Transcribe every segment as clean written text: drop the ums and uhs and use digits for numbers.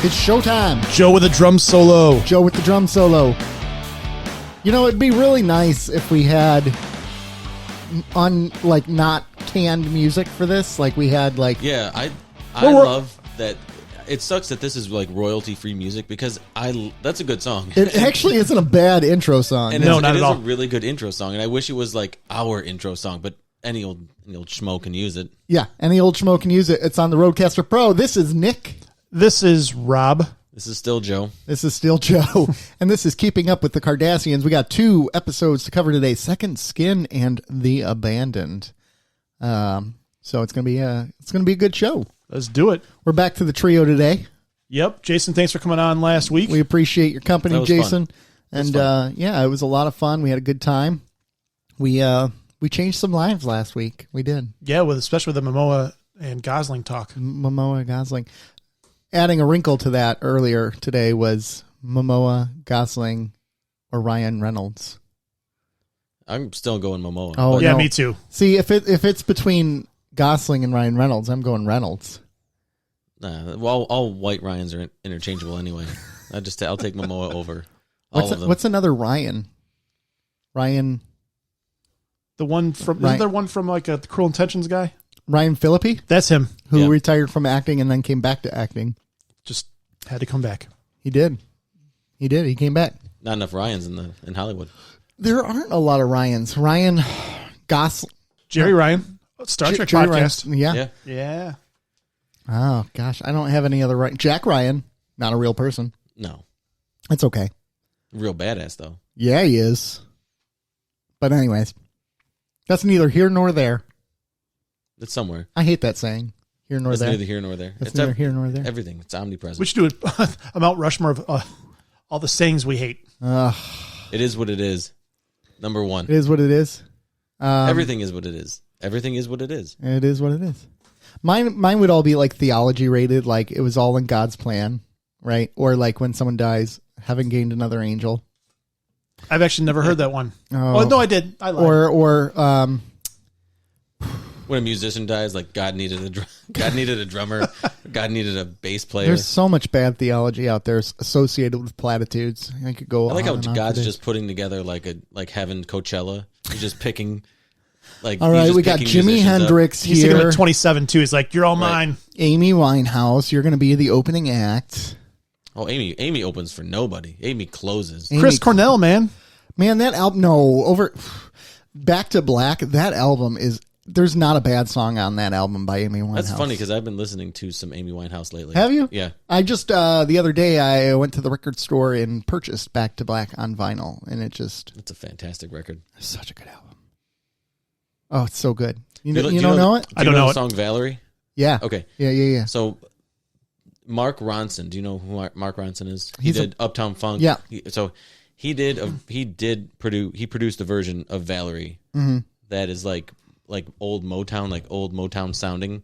It's showtime. Joe with a drum solo. Joe with the drum solo. You know, it'd be really nice if we had not canned music for this. Like we had like... Yeah, I love that. It sucks that this is like royalty-free music because that's a good song. It actually isn't a bad intro song. And no, not it at all. is a really good intro song, and I wish it was like our intro song, but any old schmo can use it. Yeah, any old schmo can use it. It's on the Rodecaster Pro. This is Nick. This is Rob. This is still Joe. This is still Joe. And this is Keeping Up with the Cardassians. We got 2 episodes to cover today, Second Skin and The Abandoned. So it's gonna be a good show. Let's do it. We're back to the trio today. Yep. Jason, thanks for coming on last week. We appreciate your company, That was Jason. fun. And yeah, it was a lot of fun. We had a good time. We changed some lives last week. We did. Yeah, especially with the Momoa and Gosling talk. Momoa, Gosling. Adding a wrinkle to that earlier today was Momoa, Gosling, or Ryan Reynolds. I'm still going Momoa. Oh, Yeah, no. me too. See, if it's between Gosling and Ryan Reynolds, I'm going Reynolds. Nah, well, all white Ryans are interchangeable anyway. I'll take Momoa over all of them. What's another Ryan? Ryan The one from, Right. isn't there one from like the Cruel Intentions guy? Ryan Phillippe, That's him. who Yeah. retired from acting and then came back to acting. Just had to come back. He did. He came back. Not enough Ryans in Hollywood. There aren't a lot of Ryans. Ryan Gosling. Jerry Ryan, Star Trek Jerry podcast. Ryan. Yeah. Yeah. Yeah. Oh, gosh. I don't have any other Ryan. Jack Ryan, not a real person. No. It's okay. Real badass, though. Yeah, he is. But anyways, that's neither here nor there. It's somewhere. I hate that saying. Here nor It's there. neither here nor there. It's It's neither here nor there. everything. It's omnipresent. We should do a Mount Rushmore of all the sayings we hate. It is what it is. Number one. It is what it is. Everything is what it is. Everything is what it is. It is what it is. Mine would all be like theology rated, like it was all in God's plan, right? Or like when someone dies, having gained another angel. I've actually never heard that one. Oh. Oh, no, I did. I lied. Or When a musician dies, like God needed a drummer, God needed a bass player. there's so much bad theology out there associated with platitudes. I could go. I like how on and on God's for days. just putting together like heaven Coachella. He's just picking. Like All he's right, just we got picking Jimi musicians up. Hendrix He's thinking here. of 27 too. He's like, you're all Right. mine. Amy Winehouse, you're going to be the opening act. Oh, Amy opens for nobody. Amy closes. Amy- Chris Cornell, man. Man, that album, Back to Black, that album is, there's not a bad song on that album by Amy Winehouse. That's funny because I've been listening to some Amy Winehouse lately. Have you? Yeah. I just, the other day, I went to the record store and purchased Back to Black on vinyl, and it's a fantastic record. such a good album. Oh, it's so good. You Do don't know it? I don't know the it. song Valerie? Yeah. Okay. Yeah. So Mark Ronson, do you know who Mark Ronson is? He He's did Uptown Funk. Yeah. He produced a version of Valerie that is like old Motown sounding,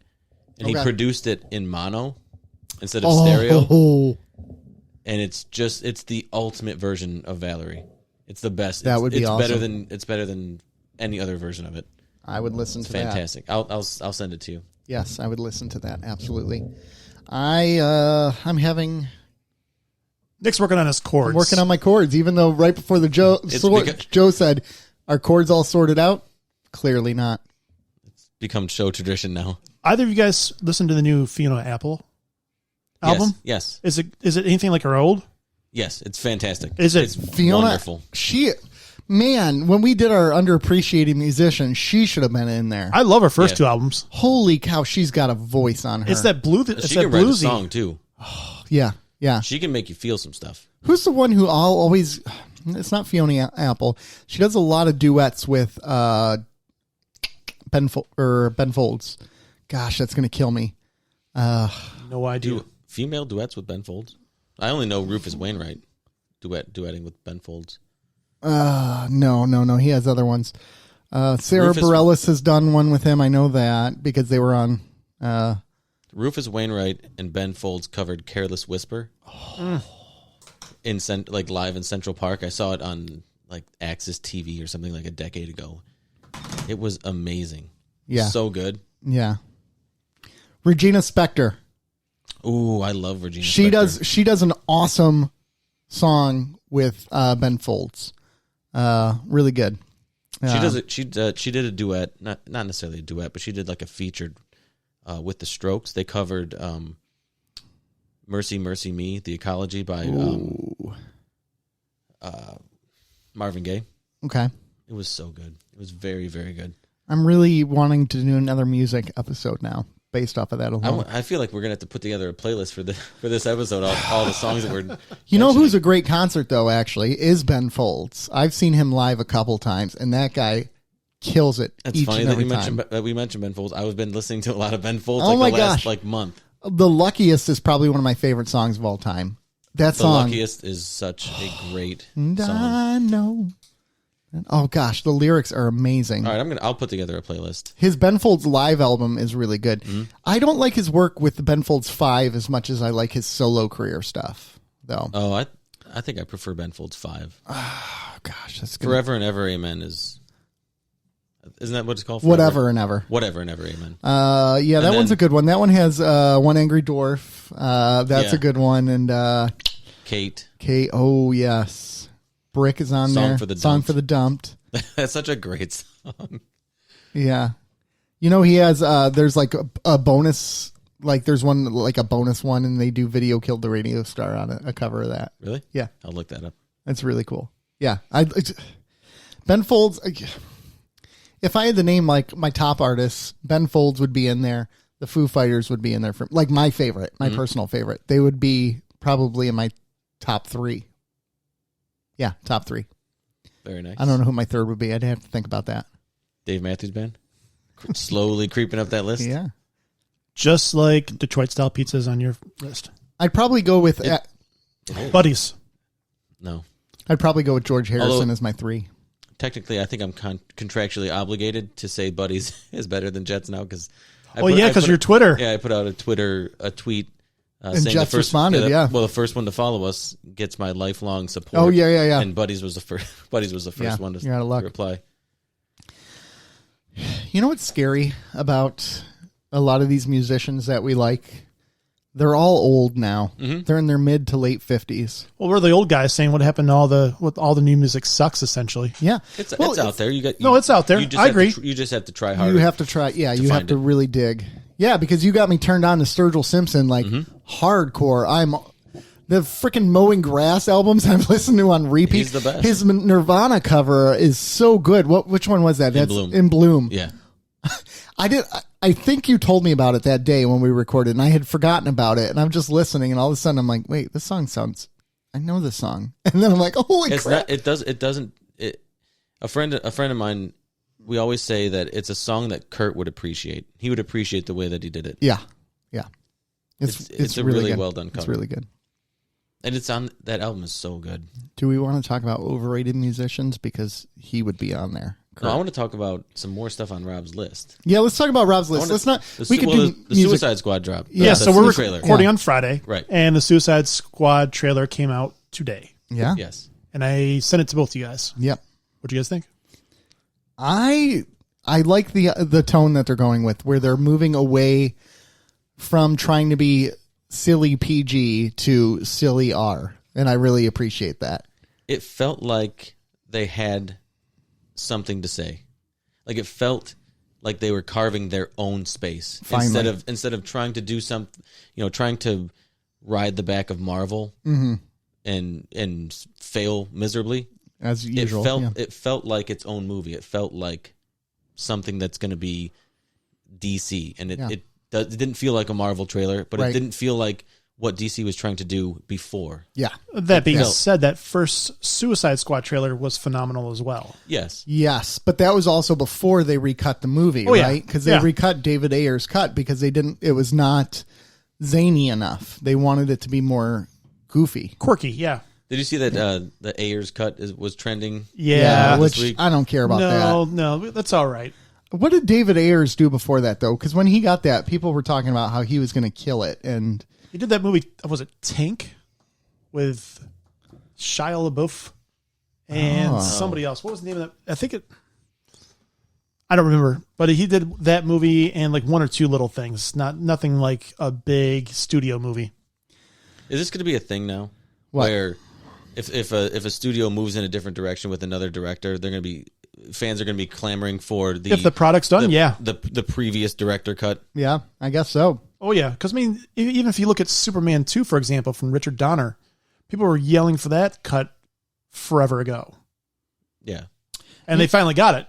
and he Okay. produced it in mono instead of stereo, Oh, and it's the ultimate version of Valerie. It's the best. That would be it's awesome. better than any other version of it. I would listen to that. Fantastic. I'll send it to you. Yes, I would listen to that. Absolutely. I'm Nick's working on his chords. working on my chords, even though right before the Joe said, "Are chords all sorted out?" Clearly not. Become show tradition now. Either of you guys listen to the new Fiona Apple album? Yes. Is it anything like her old? Yes. It's fantastic. Is it? It's Fiona, wonderful. Man, when we did our underappreciated musician, she should have been in there. I love her first Yeah. 2 albums. Holy cow, she's got a voice on her. It's that it's She that can write a bluesy. song too. Yeah. She can make you feel some stuff. Who's the one who always? It's not Fiona Apple. She does a lot of duets with Ben Folds. Gosh, that's gonna kill me. No idea. Female duets with Ben Folds? I only know Rufus Wainwright duetting with Ben Folds. No. He has other ones. Sarah Bareilles has done one with him. I know that because they were on. Rufus Wainwright and Ben Folds covered "Careless Whisper" in live in Central Park. I saw it on like Axis TV or something like a decade ago. It was amazing. Yeah. So good. Yeah. Regina Spektor. Ooh, I love Regina. She Spektor. She does an awesome song with Ben Folds. Really good. She does it. She did a duet, not necessarily a duet, but she did like a featured with the Strokes. They covered "Mercy, Mercy Me," the Ecology by Marvin Gaye. Okay. It was so good. It was very, very good. I'm really wanting to do another music episode now, based off of that alone. I feel like we're gonna have to put together a playlist for this episode. All the songs that we're. You know who's a great concert though? Actually, is Ben Folds. I've seen him live a couple times, and that guy kills it. It's each funny and that every you time. we mentioned Ben Folds. I've been listening to a lot of Ben Folds Oh like my the last gosh. month. The Luckiest is probably one of my favorite songs of all time. That The song. Luckiest is such a great And song. I know. Oh gosh, the lyrics are amazing. All right, I'll put together a playlist. His Ben Folds live album is really good. Mm-hmm. I don't like his work with the Ben Folds 5 as much as I like his solo career stuff, though. Oh, I think I prefer Ben Folds 5. Oh gosh, that's good. Forever and Ever, Amen isn't that what it's called? Whatever and Ever. Whatever and Ever, Amen. Yeah, that one's a good one. That one has One Angry Dwarf. That's Yeah. a good one. And Kate. oh yes. Brick is on Song there. for the Song Dumped. for the Dumped. That's such a great song. Yeah. You know, he has, there's like a bonus, like there's one, like a bonus one, and they do Video Killed the Radio Star on it, a cover of that. Really? Yeah. I'll look that up. That's really cool. Yeah. Ben Folds, if I had to name like my top artists, Ben Folds would be in there. The Foo Fighters would be in there for like my favorite, my personal favorite. They would be probably in my top 3. Yeah, top 3. Very nice. I don't know who my third would be. I'd have to think about that. Dave Matthews Band. Slowly creeping up that list. Yeah. Just like Detroit style pizzas on your list. I'd probably go with Buddies. No. I'd probably go with George Harrison Although- as my 3. Technically, I think I'm contractually obligated to say Buddies is better than Jets now because. Because you're Twitter. Yeah, I put out a tweet. And saying Jets responded, yeah. Well, the first one to follow us gets my lifelong support. Oh, yeah. And Buddies was the first. Buddies was the first one you're out of luck. to reply. You know what's scary about a lot of these musicians that we like? They're all old now. Mm-hmm. They're in their mid to late 50s. Well, we're the old guys saying what happened to all the new music sucks, essentially. Yeah. It's out there. It's out there. I agree. You just have to try harder. You have to try. Yeah, you have find to it. really dig. Yeah, because you got me turned on to Sturgill Simpson like hardcore. The freaking Mowing Grass albums I've listened to on repeat. He's the best. His Nirvana cover is so good. Which one was that? That's Bloom. In Bloom. Yeah. I think you told me about it that day when we recorded, and I had forgotten about it. And I'm just listening, and all of a sudden I'm like, wait, this song sounds. I know this song, and then I'm like, holy crap! A friend of mine. We always say that it's a song that Kurt would appreciate. He would appreciate the way that he did it. Yeah. It's a really really good. well done cover. It's really good. And it's on that album is so good. Do we want to talk about overrated musicians because he would be on there? No, I want to talk about some more stuff on Rob's list. Yeah, let's talk about Rob's list. Let's not. We could do the music. Suicide Squad drop. Yeah, so we're trailer. recording on Friday. Right. And the Suicide Squad trailer came out today. Yeah. Yes. And I sent it to both of you guys. Yep. What do you guys think? I like the tone that they're going with, where they're moving away from trying to be silly PG to silly R, and I really appreciate that. It felt like they had something to say. Like it felt like they were carving their own space Finally. instead of trying to do something, trying to ride the back of Marvel and fail miserably. As usual. It felt like its own movie. It felt like something that's going to be DC, and it didn't feel like a Marvel trailer, but Right. it didn't feel like what DC was trying to do before. Yeah. That being Yeah. said, that first Suicide Squad trailer was phanomenal as well. Yes, But that was also before they recut the movie, Oh, yeah. right? Because they recut David Ayer's cut because it was not zany enough. They wanted it to be more goofy. Quirky, yeah. Did you see that the Ayers cut was trending? Yeah. which this week? I don't care about that. No, that's all right. What did David Ayers do before that, though? Because when he got that, people were talking about how he was going to kill it. And He did that movie, was it Tank? With Shia LaBeouf and somebody else. What was the name of that? I think it... I don't remember, but he did that movie and like one or two little things. Nothing like a big studio movie. Is this going to be a thing now? What? Where if a studio moves in a different direction with another director, fans are going to be clamoring for If the product's done, the previous director cut. Yeah, I guess so. Oh yeah, because I mean, even if you look at Superman 2, for example, from Richard Donner, people were yelling for that cut forever ago. Yeah, and they finally got it.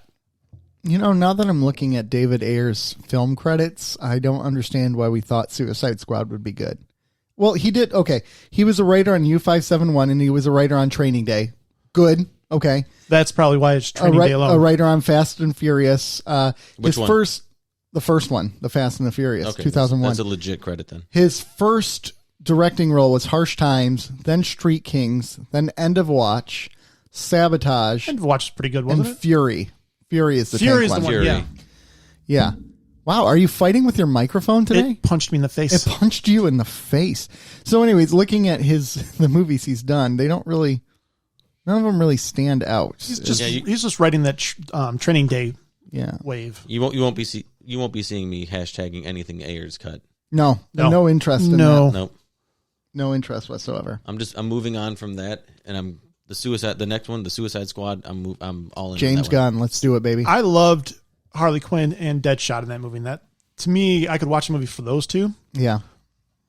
You know, now that I'm looking at David Ayer's film credits, I don't understand why we thought Suicide Squad would be good. Well, he did. Okay. He was a writer on U571 and he was a writer on Training Day. Good. Okay. That's probably why it's Training Day alone. A writer on Fast and Furious. Which one? The first one, The Fast and the Furious, okay, 2001. That's a legit credit then. His first directing role was Harsh Times, then Street Kings, then End of Watch, Sabotage, End of Watch is pretty good, wasn't and it? Fury. Fury is the Fury tank is the one, Fury. yeah. Yeah. Wow, are you fighing with your microphone today? It punched me in the face. It punched you in the face. So anyways, looking at the movies he's done, none of them really stand out. He's just writing that Training Day wave. You won't be seeing me hashtagging anything Ayer's cut. No interest in that. Nope. No interest whatsoever. I'm moving on from that, and the next one, the Suicide Squad. I'm all in. James Gunn, let's do it, baby. I loved Harley Quinn and Deadshot in that movie. And that, to me, I could watch a movie for those two. Yeah.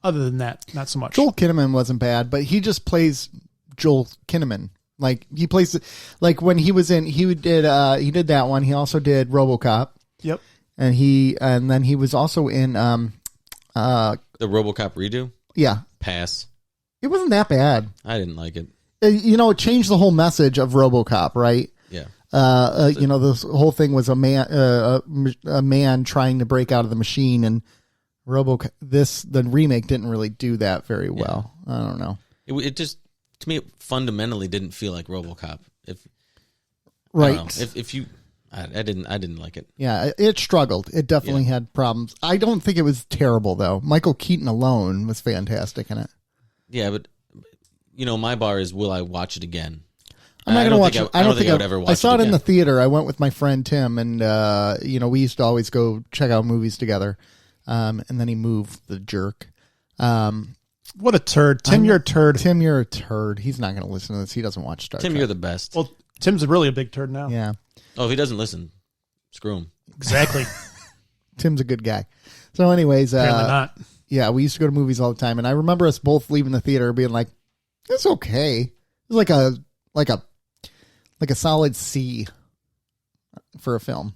Other than that, not so much. Joel Kinnaman wasn't bad, but he just plays Joel Kinnaman. Like he plays like when he was in he did that one. He also did RoboCop. Yep. And then he was also in the RoboCop redo. Yeah. Pass. It wasn't that bad. I didn't like it. It changed the whole message of RoboCop, right? Yeah. This whole thing was a man trying to break out of the machine, and the remake didn't really do that very well. Yeah. I don't know. It just, to me, it fundamentally didn't feel like RoboCop. I didn't like it. Yeah, it struggled. It definitely had problems. I don't think it was terrible though. Michael Keaton alone was fantastic in it. Yeah, but my bar is, will I watch it again? I'm not going to watch it. I don't think I would ever watch it. I saw it in again. the theater. I went with my friend Tim, and we used to always go check out movies together. And then he moved, the jerk. What a turd. Tim, you're a turd. Tim, you're a turd. He's not going to listen to this. He doesn't watch Star Trek. Tim, you're the best. Well, Tim's really a big turd now. Yeah. Oh, if he doesn't listen, screw him. Exactly. Tim's a good guy. So anyways, apparently not. Yeah, we used to go to movies all the time, and I remember us both leaving the theater being like, "It's okay." It was like a solid C for a film.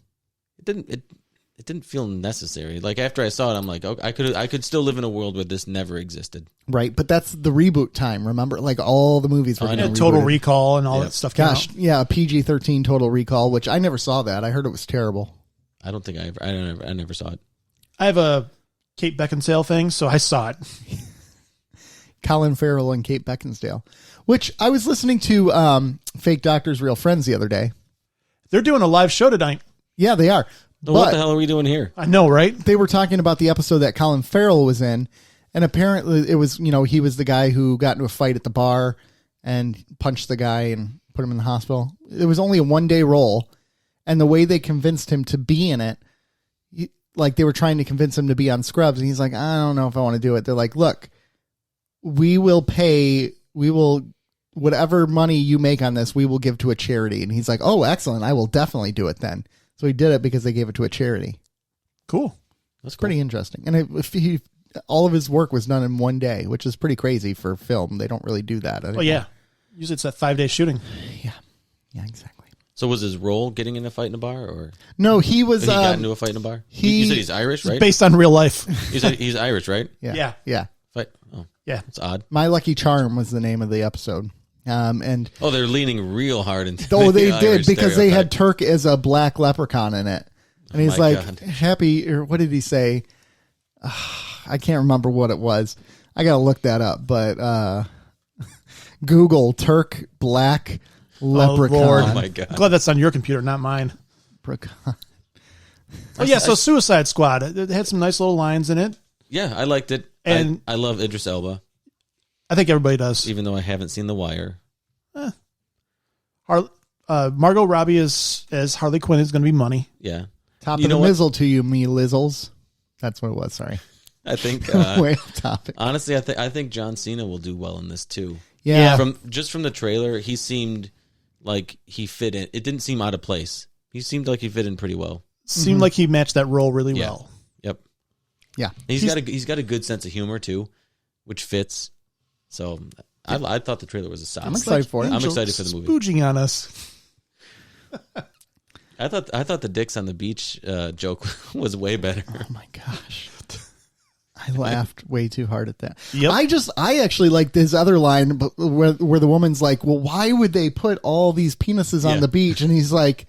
It didn't feel necessary. Like after I saw it, I'm like, okay, I could still live in a world where this never existed. Right, but that's the reboot time. Remember, like all the movies were Total Recall and all that stuff. Gosh, yeah, PG-13 Total Recall, which I never saw that. I heard it was terrible. I don't think I never saw it. I have a Kate Beckinsale thing, so I saw it. Colin Farrell and Kate Beckinsdale, which I was listening to Fake Doctors, Real Friends the other day. They're doing a live show tonight. Yeah, they are. But what the hell are we doing here? I know, right? They were talking about the episode that Colin Farrell was in, and apparently it was, he was the guy who got into a fight at the bar and punched the guy and put him in the hospital. It was only a one-day role, and the way they convinced him to be in it, like they were trying to convince him to be on Scrubs, and he's like, I don't know if I want to do it. They're like, look, whatever money you make on this, we will give to a charity. And he's like, oh, excellent. I will definitely do it then. So he did it because they gave it to a charity. Cool. That's pretty interesting. And all of his work was done in one day, which is pretty crazy for film. They don't really do that anymore. Oh, yeah. Usually it's that 5-day shooting. Yeah. Yeah, exactly. So was his role getting in a fight in a bar, or no? He was. He got into a fight in a bar. You said he's Irish, right? Based on real life. You said he's Irish, right? Yeah. Fight. Oh, yeah. It's odd. My Lucky Charm was the name of the episode. They're leaning real hard into. Oh, they did Irish because they had stereotype. Turk as a black leprechaun in it, and he's like God. happy. Or what did he say? I can't remember what it was. I gotta look that up. But Google Turk black leprechaun. Oh, Lord. Oh my God. Glad that's on your computer, not mine. Leprechaun. Oh yeah, so Suicide Squad. It had some nice little lines in it. Yeah, I liked it. And I love Idris Elba, I think everybody does. even though I haven't seen The Wire. Margot Robbie as Harley Quinn is going to be money. Yeah, Top You of the know what? mizzle to you, me lizzles. That's what it was. Sorry. I think Way off topic. honestly, I think John Cena will do well in this too. Yeah. From the trailer, he seemed like he fit in. It didn't seem out of place. He seemed like he fit in pretty well. Seemed like he matched that role really Yeah. well. Yep. Yeah. He's got a good sense of humor too, which fits. So I thought the trailer was a solid. I'm excited for it. I'm Angel excited for the movie. Spooging on us. I thought the dicks on the beach joke was way better. Oh my gosh. I laughed way too hard at that. Yep. I actually like this other line but where the woman's like, well, why would they put all these penises on Yeah. the beach? And he's like,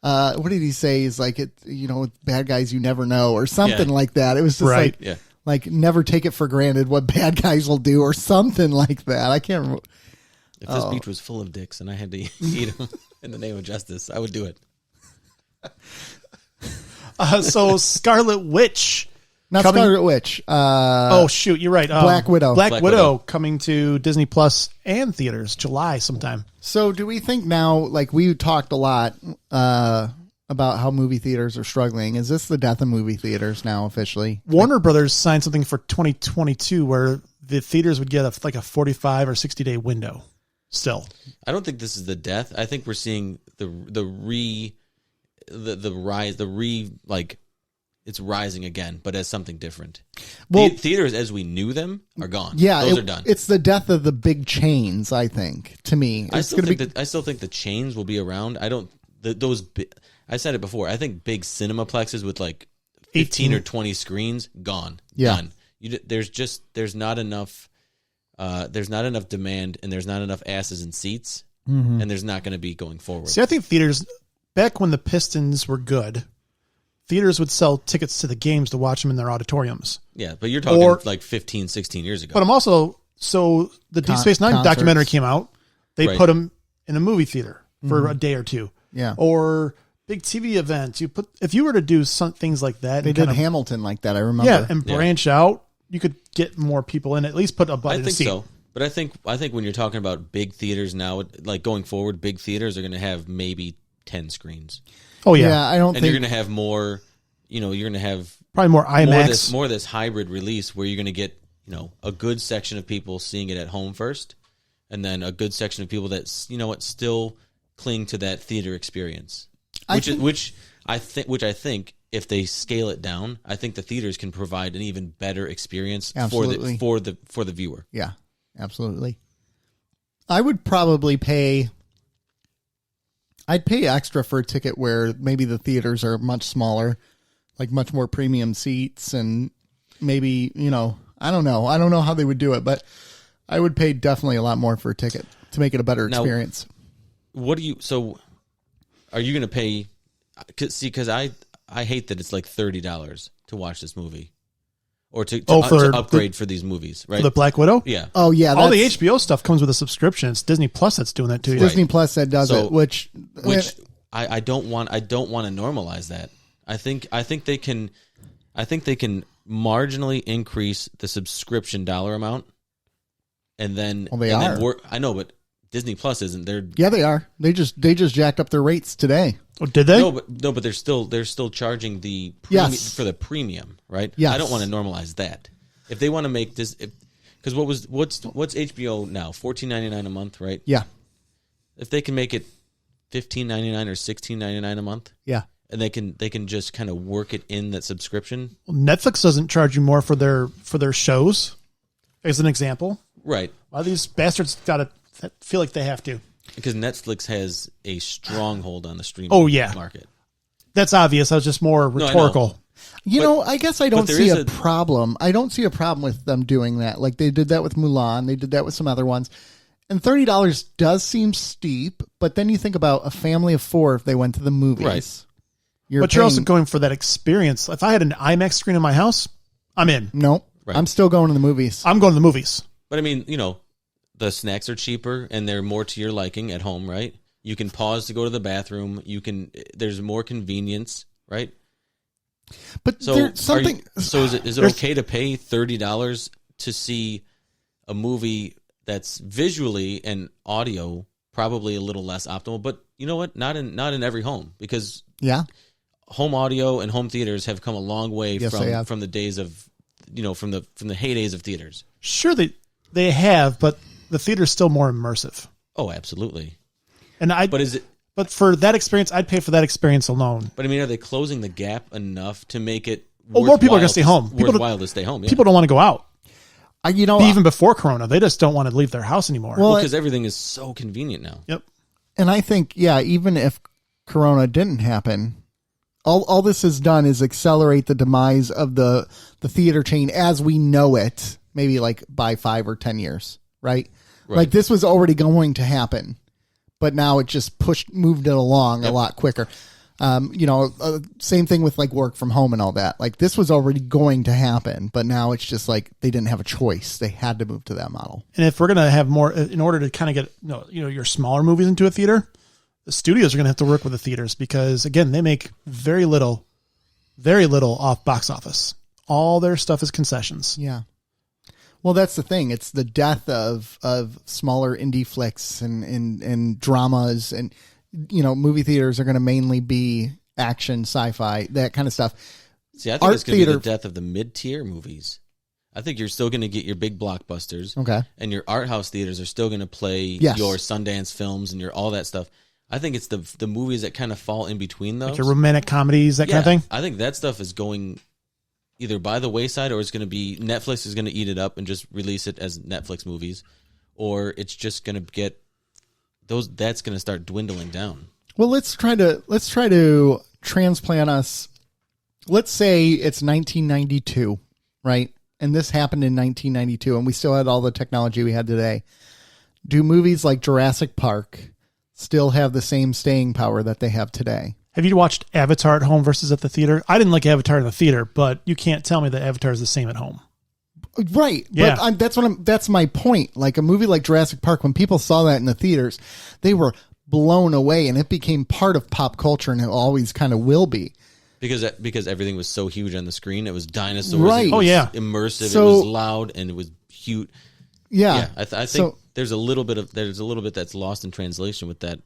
what did he say? He's like, bad guys you never know or something Yeah. like that. It was just Right. Yeah. like never take it for granted what bad guys will do or something like that. I can't remember. If this beach was full of dicks and I had to eat them in the name of justice, I would do it. So Scarlet Witch. Not Coming- Scarlet Witch. Oh shoot, you're right. Black Widow. Black Black Widow Widow. coming to Disney Plus and theaters July sometime. So do we think now, like we talked a lot about how movie theaters are struggling. Is this the death of movie theaters now officially? Warner Brothers signed something for 2022 where the theaters would get a 45 or 60 day window. Still, I don't think this is the death. I think we're seeing the rise, it's rising again, but as something different. Well- Theaters as we knew them are gone. Yeah, those are done. It's the death of the big chains, I think, to me. I It's still going to think be I still think the chains will be around. I don't I said it before. I think big cinemaplexes with like 15 or 20 screens gone. Yeah. Done. There's not enough demand and there's not enough asses in seats Mm-hmm. and there's not going to be going forward. see, I think theaters back when the Pistons were good, theaters would sell tickets to the games to watch them in their auditoriums. Yeah, but you're talking Or- like 15, 16 years ago. But I'm also the Deep Space Nine concerts. documentary came out. They Right. put them in a movie theater for a day or two. Yeah. Or big TV events. If you were to do some things like that, They and did kind of- Hamilton like that, I remember. yeah, and Yeah. branch out, you could get more people in. At least put a butt I in a think seat. so. But I think when you're talking about big theaters now, like going forward, big theaters are going to have maybe 10 screens. Oh yeah. yeah, I don't And you're think going to have more, you're going to have probably more IMAX. more of this hybrid release where you're going to get, a good section of people seeing it at home first, and then a good section of people that, still cling to that theater experience. Which I think if they scale it down, I think the theaters can provide an even better experience Absolutely. for the viewer. Yeah, absolutely. I would probably I'd pay extra for a ticket where maybe the theaters are much smaller, like much more premium seats, and maybe, I don't know. I don't know how they would do it, but I would pay definitely a lot more for a ticket to make it a better Now- experience. Are you going to pay? Because I hate that it's like $30 to watch this movie, or to upgrade for these movies, right? For the Black Widow. Yeah. Oh yeah, All the that's- HBO stuff comes with a subscription. It's Disney Plus that's doing that to you. Disney Plus that does So- it, which I don't want to normalize that. I think they can marginally increase the subscription dollar amount, and then Well, I know, but Disney Plus isn't. They're yeah, they are. They just jacked up their rates today. Oh, did they? no, but they're still charging the Yes. for the premium, right? Yes. I don't want to normalize that. If they want to make this, because what's HBO now? $14.99 a month, right? Yeah, If they can make it $15.99 or $16.99 a month, yeah. and they can just kind of work it in that subscription, Well, Netflix doesn't charge you more for their shows, as an example. right? Why these bastards gotta feel like they have to? Because Netflix has a stronghold on the streaming market. That's obvious. I was just more I know. rhetorical. I guess I don't there see is a problem. I don't see a problem with them doing that. Like they did that with Mulan. They did that with some other ones. And $30 does seem steep, but then you think about a family of 4 if they went to the movies. Right. You're But you're also paying- going for that experience. If I had an IMAX screen in my house, I'm in. Nope. Right. I'm still going to the movies. I'm going to the movies. But I mean, the snacks are cheaper and they're more to your liking at home, right? You can pause to go to the bathroom. There's more convenience, right? But So there's something. is it okay to pay $30 to see a movie that's visually and audio probably a little less optimal? But you know what? Not in every home, because Yeah. home audio and home theaters have come a long way Yes, they have. from the days of, from the heydays of theaters. Sure, they have, but the theater's still more immersive. Oh, absolutely. But for that experience, I'd pay for that experience alone. But I mean, are they closing the gap enough to make it? Well, more people are going to stay home. Worthwhile to stay home. Yeah. People don't want to go out. Even before Corona, they just don't want to leave their house anymore. Well, because everything is so convenient now. Yep. And I think, even if Corona didn't happen, all this has done is accelerate the demise of the theater chain as we know it, maybe like by 5 or 10 years, right? Like this was already going to happen, but now it just moved it along a lot quicker. Same thing with like work from home and all that. Like this was already going to happen, but now it's just like they didn't have a choice. They had to move to that model. And if we're going to have more, in order to kind of get your smaller movies into a theater, the studios are going to have to work with the theaters because again, they make very little off box office. All their stuff is concessions. Yeah. Well, that's the thing. It's the death of smaller indie flicks and dramas, and movie theaters are going to mainly be action, sci-fi, that kind of stuff. See, I think it's going to be the death of the mid-tier movies. I think you're still going to get your big blockbusters. Okay. And your art house theaters are still going to play your Sundance films and your all that stuff. I think it's the movies that kind of fall in between those. Like your romantic comedies, that kind of thing? I think that stuff is going either by the wayside, or it's going to be Netflix is going to eat it up and just release it as Netflix movies, or it's just going to get that's going to start dwindling down. Well, let's try to transplant us. Let's say it's 1992, right? And this happened in 1992, and we still had all the technology we had today. Do movies like Jurassic Park still have the same staying power that they have today? Have you watched Avatar at home versus at the theater? I didn't like Avatar in the theater, but you can't tell me that Avatar is the same at home. Right. Yeah. But that's my point. Like a movie like Jurassic Park, when people saw that in the theaters, they were blown away, and it became part of pop culture, and it always kind of will be. Because everything was so huge on the screen. It was dinosaurs. Right. It was immersive. It was loud, and it was huge. Yeah. I think there's a little bit that's lost in translation with that.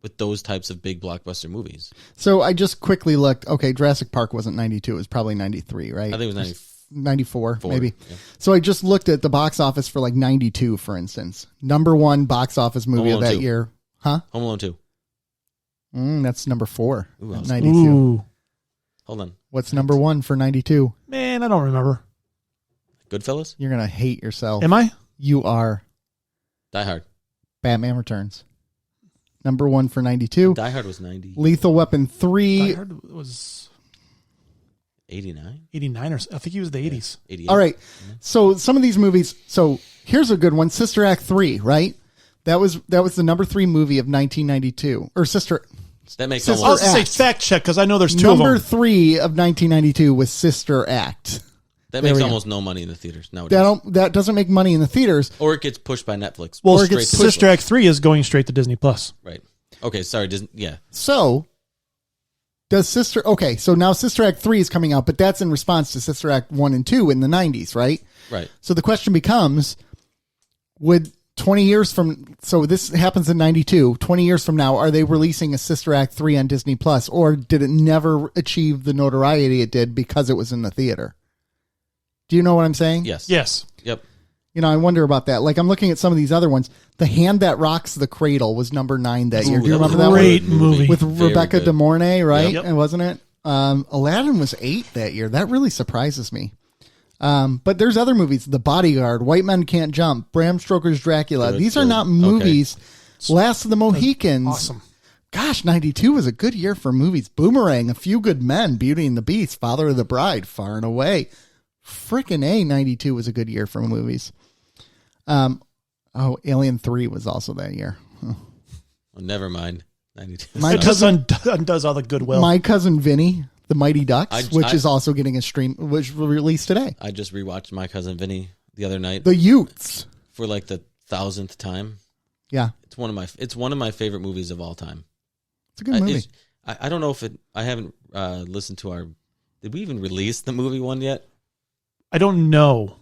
With those types of big blockbuster movies. So I just quickly looked. Okay, Jurassic Park wasn't 92. It was probably 93, right? I think it was 94, maybe. Yeah. So I just looked at the box office for like 92, for instance. Number one box office movie of that 2. year. Huh? Home Alone 2. That's number 4. Ooh, 92. Ooh. Hold on. What's number 1 for 92? Man, I don't remember. Goodfellas? You're going to hate yourself. Am I? You are. Die Hard. Batman Returns. Number 1 for 92. Die Hard was 90. Lethal Weapon 3. Die Hard was 89? 89 or I think he was the 80s. 88. All right. So some of these movies. So here's a good one. Sister Act 3, right? That was the number 3 movie of 1992. Or Sister. That makes Sister I'll almost... say fact check because I know there's two Number of them. 3 of 1992 was Sister Act. That makes almost no money in the theaters nowadays. That doesn't make money in the theaters. Or it gets pushed by Netflix. Well, Straight to Sister Netflix. Act 3 is going straight to Disney Plus. Right. Okay, sorry. Disney, yeah. So does so now Sister Act 3 is coming out, but that's in response to Sister Act 1 and 2 in the 90s, right? Right. So the question becomes, would 20 years from, so this happens in 92, 20 years from now, are they releasing a Sister Act 3 on Disney Plus, or did it never achieve the notoriety it did because it was in the theater? Do you know what I'm saying? Yes. Yes. Yep. I wonder about that. Like I'm looking at some of these other ones. The Hand That Rocks the Cradle was number 9 that year. Do you remember that one? Great movie. With Very Rebecca good. De Mornay, right? Yep. And wasn't it? Aladdin was 8 that year. That really surprises me. But there's other movies. The Bodyguard, White Men Can't Jump, Bram Stoker's Dracula. Good, These are good. not movies. Last of the Mohicans. Awesome. Gosh, 92 was a good year for movies. Boomerang, A Few Good Men, Beauty and the Beast, Father of the Bride, Far and Away. Frickin' 92 was a good year for movies. Alien 3 was also that year. Well, never mind. 92. My It just undoes all the goodwill. My Cousin Vinny, The Mighty Ducks, which I- is also getting which was released today. I just rewatched My Cousin Vinny the other night The Utes. for like the 1,000th time. Yeah, It's one of my favorite movies of all time. it's a good movie. I don't know if I haven't listened to our. Did we even release the movie one yet? I don't know.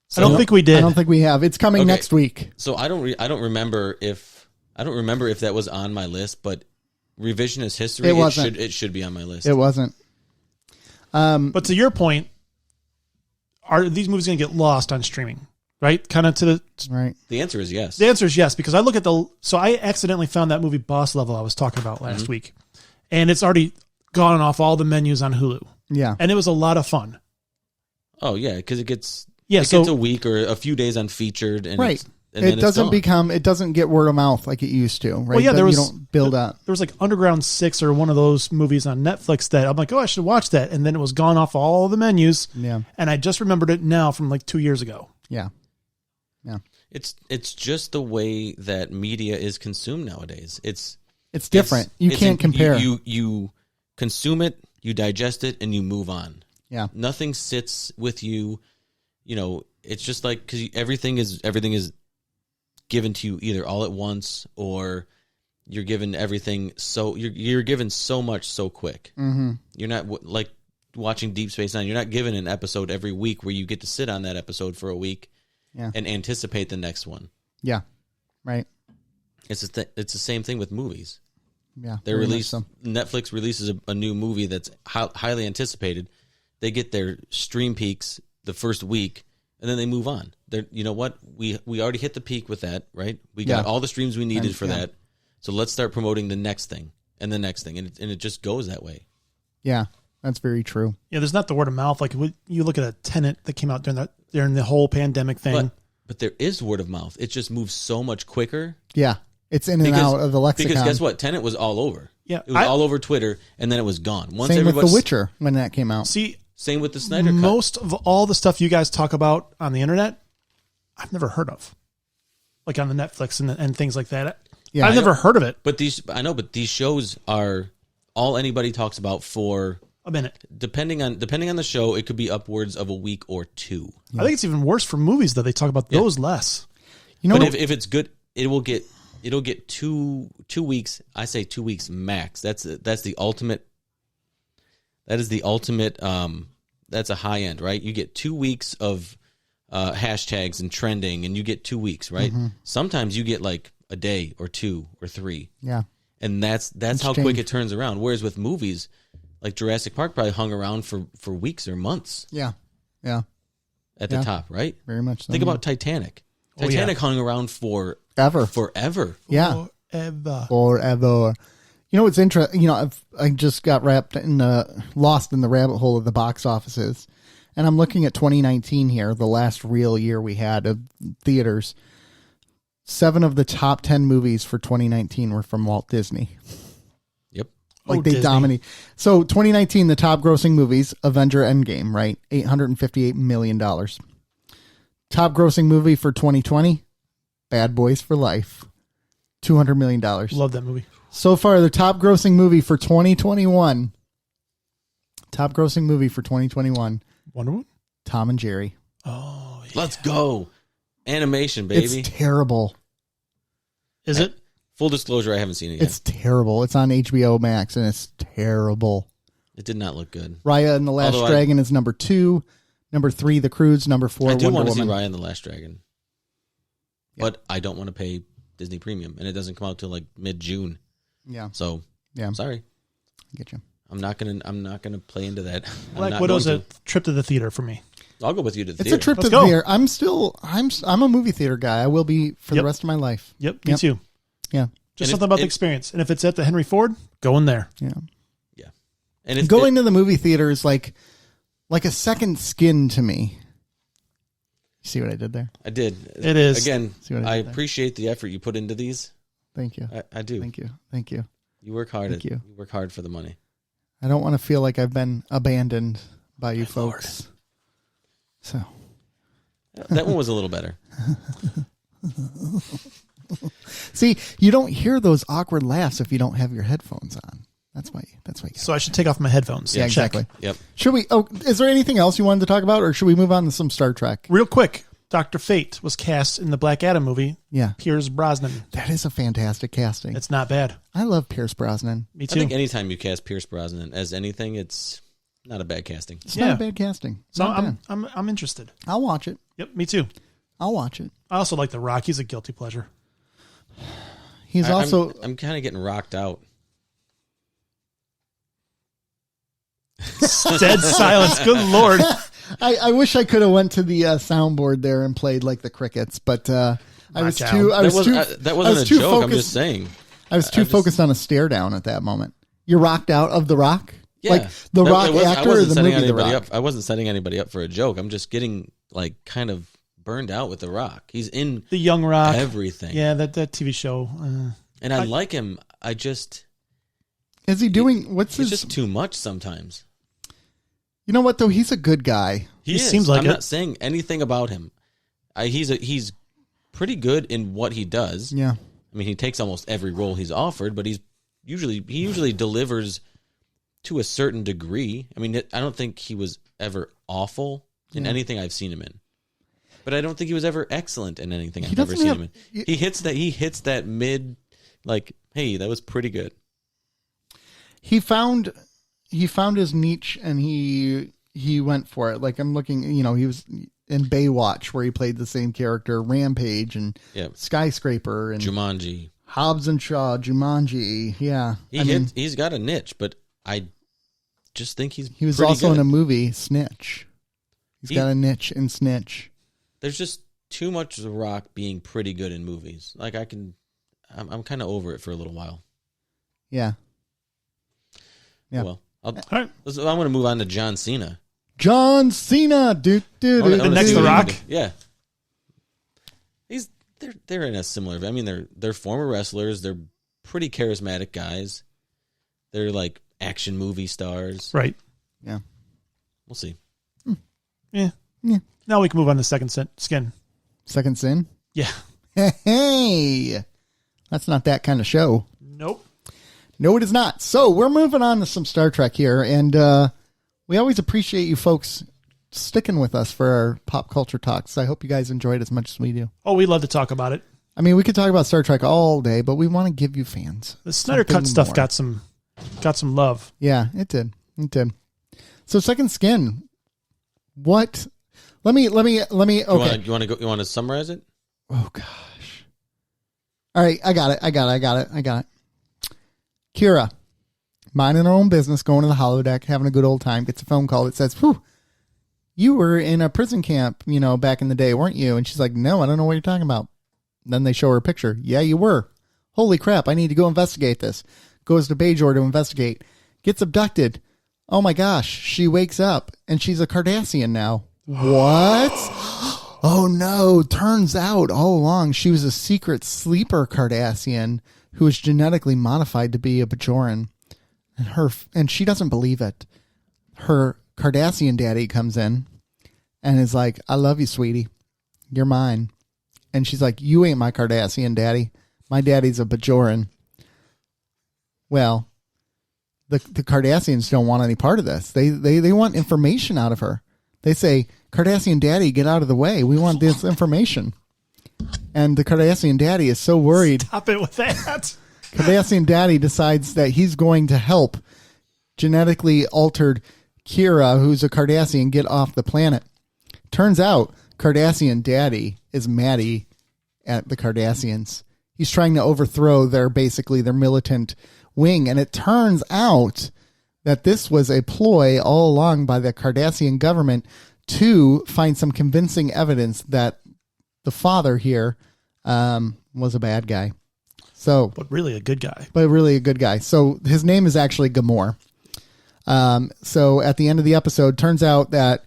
So, I don't think we did. I don't think we have. It's coming Okay. next week. So I don't remember if that was on my list, but revisionist history, It wasn't. it should be on my list. It wasn't. But to your point, are these movies going to get lost on streaming? Right? Kind of to the... Right. The answer is yes. The answer is yes, because I look at so I accidentally found that movie Boss Level I was talking about last week, and it's already gone off all the menus on Hulu. Yeah. And it was a lot of fun. Oh yeah, because it gets Yeah, gets a week or a few days on featured, and Right. and It then doesn't it's gone. it doesn't get word of mouth like it used to, right? Well, yeah, You don't build up. There was like Underground 6 or one of those movies on Netflix that I'm like, oh, I should watch that. And then it was gone off all the menus. Yeah. And I just remembered it now from like 2 years ago. Yeah. Yeah. It's just the way that media is consumed nowadays. It's different. You can't compare. You consume it, you digest it, and you move on. Yeah. Nothing sits with you. You know, it's just like because everything is given to you either all at once or you're given everything. So you're given so much so quick. Mm-hmm. You're not like watching Deep Space Nine. You're not given an episode every week where you get to sit on that episode for a week and anticipate the next one. Yeah. Right. It's the same thing with movies. Yeah. They release Netflix releases a new movie that's highly anticipated. They get their stream peaks the first week, and then they move on. You know what? We already hit the peak with that, right? We got all the streams we needed for that. So let's start promoting the next thing and the next thing, and it just goes that way. Yeah, that's very true. Yeah, there's not the word of mouth. Like you look at a Tenet that came out during the whole pandemic thing. But there is word of mouth. It just moves so much quicker. Yeah, it's in and out of the lexicon. Because guess what? Tenet was all over. Yeah, it was all over Twitter, and then it was gone. Same with The Witcher when that came out. Same with the Snyder Cut. Most of all the stuff you guys talk about on the internet, I've never heard of, like on the Netflix and things like that. Yeah, I've never heard of it. But these shows are all anybody talks about for a minute. Depending on the show, it could be upwards of a week or two. I think it's even worse for movies, though. They talk about those less. You know, but if it's good, it'll get 2 weeks. I say 2 weeks max. That's the ultimate. That is the ultimate. That's a high end, right? You get 2 weeks of hashtags and trending, and you get 2 weeks, right? Mm-hmm. Sometimes you get like a day or 2 or 3. Yeah, and that's how quick it turns around. Whereas with movies, like Jurassic Park, probably hung around for weeks or months. Yeah, yeah. At the top, right? Very much so. Think about Titanic. Titanic hung around forever. Yeah, forever. You know what's interesting? You know, I just got lost in the rabbit hole of the box offices, and I'm looking at 2019 here, the last real year we had of theaters. 7 of the top 10 movies for 2019 were from Walt Disney. Yep, they dominate. So 2019, the top grossing movies: Avenger Endgame, right? $858 million. Top grossing movie for 2020, Bad Boys for Life, $200 million. Love that movie. So far, the top grossing movie for 2021. Wonder Woman? Tom and Jerry. Oh, yeah. Let's go. Animation, baby. It's terrible. Is it? Full disclosure, I haven't seen it yet. It's terrible. It's on HBO Max, and it's terrible. It did not look good. Raya and the Last Dragon is number 2. Number 3, The Croods. Number 4, I do Wonder want to Woman. see Raya and the Last Dragon. Yeah. But I don't want to pay Disney Premium, and it doesn't come out till like mid-June. Yeah. So, I'm sorry. I get you. I'm not gonna play into that. Black Widow's a trip to the theater for me. I'll go with you to the theater. It's a trip to the theater. I'm a movie theater guy. I will be for the rest of my life. Yep, me too. Yeah. Just something about the experience. And if it's at the Henry Ford, go in there. Yeah. Yeah. And going to the movie theater is like a second skin to me. You see what I did there? I did. It is. Again, I appreciate the effort you put into these. Thank you. I do. Thank you. You work hard. Thank you. You work hard for the money. I don't want to feel like I've been abandoned by you folks. Lord. So that one was a little better. See, you don't hear those awkward laughs if you don't have your headphones on. That's why. So I should take off my headphones. Yeah, exactly. Yep. Should we? Oh, is there anything else you wanted to talk about, or should we move on to some Star Trek? Real quick, Dr. Fate was cast in the Black Adam movie. Yeah, Pierce Brosnan. That is a fantastic casting. It's not bad. I love Pierce Brosnan. Me too. I think anytime you cast Pierce Brosnan as anything, it's not a bad casting. It's not a bad casting. So I'm interested. I'll watch it. Yep, me too. I'll watch it. I also like The Rock. He's a guilty pleasure. He's also. I'm kind of getting rocked out. Dead silence. Good Lord. I wish I could have went to the soundboard there and played like the crickets, but I was out. too. That wasn't a joke. I'm just saying. I was too focused on a stare down at that moment. You're rocked out of The Rock? Yeah. Like The Rock actor or the movie The Rock? I wasn't setting anybody up for a joke. I'm just getting like kind of burned out with The Rock. He's in The Young Rock. everything. Yeah, that TV show. And I like him. Is he doing what's It's his just too much sometimes. You know what though? He's a good guy. He seems like I'm it. not saying anything about him. He's pretty good in what he does. Yeah. I mean, he takes almost every role he's offered, but he usually delivers to a certain degree. I mean, I don't think he was ever awful in anything I've seen him in, but I don't think he was ever excellent in anything I've ever seen him in. He hits that mid, like, hey, that was pretty good. He found his niche and he went for it. Like I'm looking, he was in Baywatch where he played the same character, Rampage and Skyscraper and Jumanji, Hobbs and Shaw, Jumanji. Yeah. He's got a niche, but I just think he was pretty also good. in a movie, Snitch. He's got a niche in Snitch. There's just too much The Rock being pretty good in movies. Like I'm kind of over it for a little while. Yeah. Yeah. Well, All right. I'm going to move on to John Cena. John Cena. The next The Rock? Yeah. They're in a similar. I mean, they're former wrestlers. They're pretty charismatic guys. They're like action movie stars. Right. Yeah. We'll see. Yeah. Now we can move on to Second Skin. Second Sin. Yeah. Hey, that's not that kind of show. Nope. No, it is not. So we're moving on to some Star Trek here, and we always appreciate you folks sticking with us for our pop culture talks. I hope you guys enjoy it as much as we do. Oh, we love to talk about it. I mean, we could talk about Star Trek all day, but we want to give you fans The Snyder Cut stuff got some love. Yeah, it did. It did. So Second Skin. What? Let me. Okay. You want to summarize it? Oh gosh. All right, I got it. Kira, minding her own business, going to the holodeck, having a good old time, gets a phone call that says, "Whew, you were in a prison camp, back in the day, weren't you?" And she's like, "No, I don't know what you're talking about." Then they show her a picture. "Yeah, you were. Holy crap, I need to go investigate this." Goes to Bajor to investigate. Gets abducted. Oh my gosh, she wakes up and she's a Cardassian now. What? Oh no, turns out all along she was a secret sleeper Cardassian who was genetically modified to be a Bajoran. And she doesn't believe it. Her Cardassian daddy comes in and is like, "I love you, sweetie. You're mine." And she's like, "You ain't my Cardassian daddy. My daddy's a Bajoran." Well, the Cardassians don't want any part of this. They want information out of her. They say, "Cardassian daddy, get out of the way. We want this information." And the Cardassian daddy is so worried. Stop it with that. Cardassian daddy decides that he's going to help genetically altered Kira, who's a Cardassian, get off the planet. Turns out Cardassian daddy is Maddie at the Cardassians. He's trying to overthrow their militant wing. And it turns out that this was a ploy all along by the Cardassian government to find some convincing evidence that the father here was a bad guy. But really a good guy. So his name is actually Gamor. So at the end of the episode, turns out that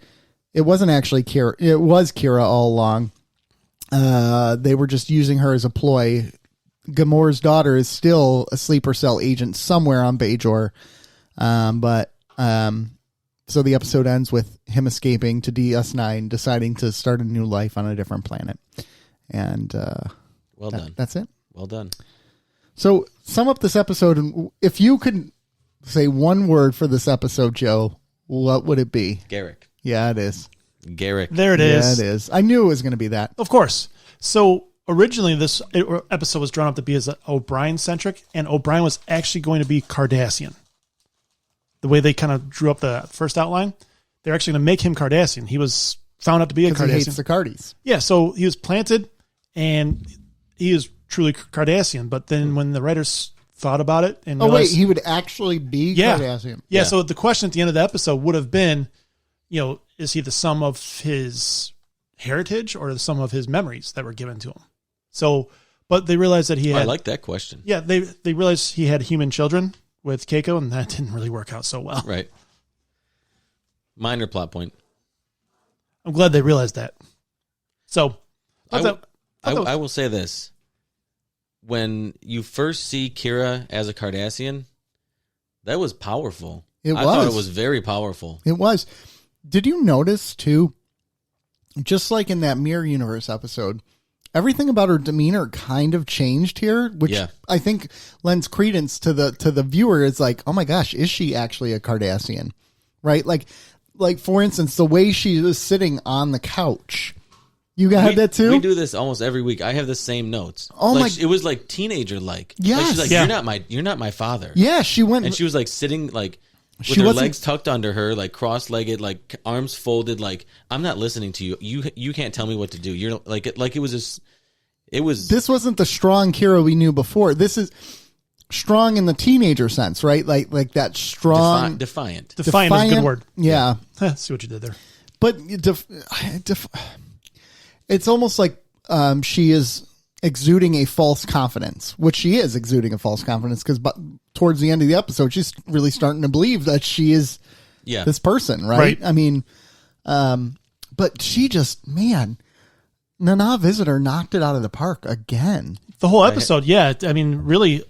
it wasn't actually Kira. It was Kira all along. They were just using her as a ploy. Gamor's daughter is still a sleeper cell agent somewhere on Bajor. So the episode ends with him escaping to DS9, deciding to start a new life on a different planet. And well done. That's it. Well done. So sum up this episode, and if you could say one word for this episode, Joe, what would it be? Garrick. Yeah, it is. Garrick. There it is. Yeah, it is. I knew it was going to be that. Of course. So originally this episode was drawn up to be as O'Brien-centric, and O'Brien was actually going to be Cardassian. The way they kind of drew up the first outline, they're actually going to make him Cardassian. He was found out to be a Cardassian. He hates the Cardis. Yeah, so he was planted, and he is truly Cardassian. But then when the writers thought about it and Oh, realized, wait, he would actually be Cardassian. Yeah, so the question at the end of the episode would have been, is he the sum of his heritage or the sum of his memories that were given to him? So, but they realized that he had... I like that question. Yeah, they realized he had human children with Keiko, and that didn't really work out so well. Right. Minor plot point. I'm glad they realized that. So, I will say this. When you first see Kira as a Cardassian, that was powerful. I thought it was very powerful. It was. Did you notice, too, just like in that Mirror Universe episode, everything about her demeanor kind of changed here, which I think lends credence to the viewer. It's like, oh my gosh, is she actually a Cardassian? Right? Like for instance, the way she was sitting on the couch. You got that too? We do this almost every week. I have the same notes. Oh like, it was like teenager like. Yes. Like she's like, you're not my father. Yeah, she went and she was like sitting like with her legs tucked under her, like cross-legged, like arms folded, like I'm not listening to you. You can't tell me what to do. You're like it was just This wasn't the strong Kira we knew before. This is strong in the teenager sense, right? Like that strong defiant. Defiant is a good word. Yeah. See what you did there. But it's almost like she is exuding a false confidence, which she is exuding a false confidence because towards the end of the episode, she's really starting to believe that she is this person, right? I mean, but she just, man, Nana Visitor knocked it out of the park again. The whole episode, yeah. I mean, really,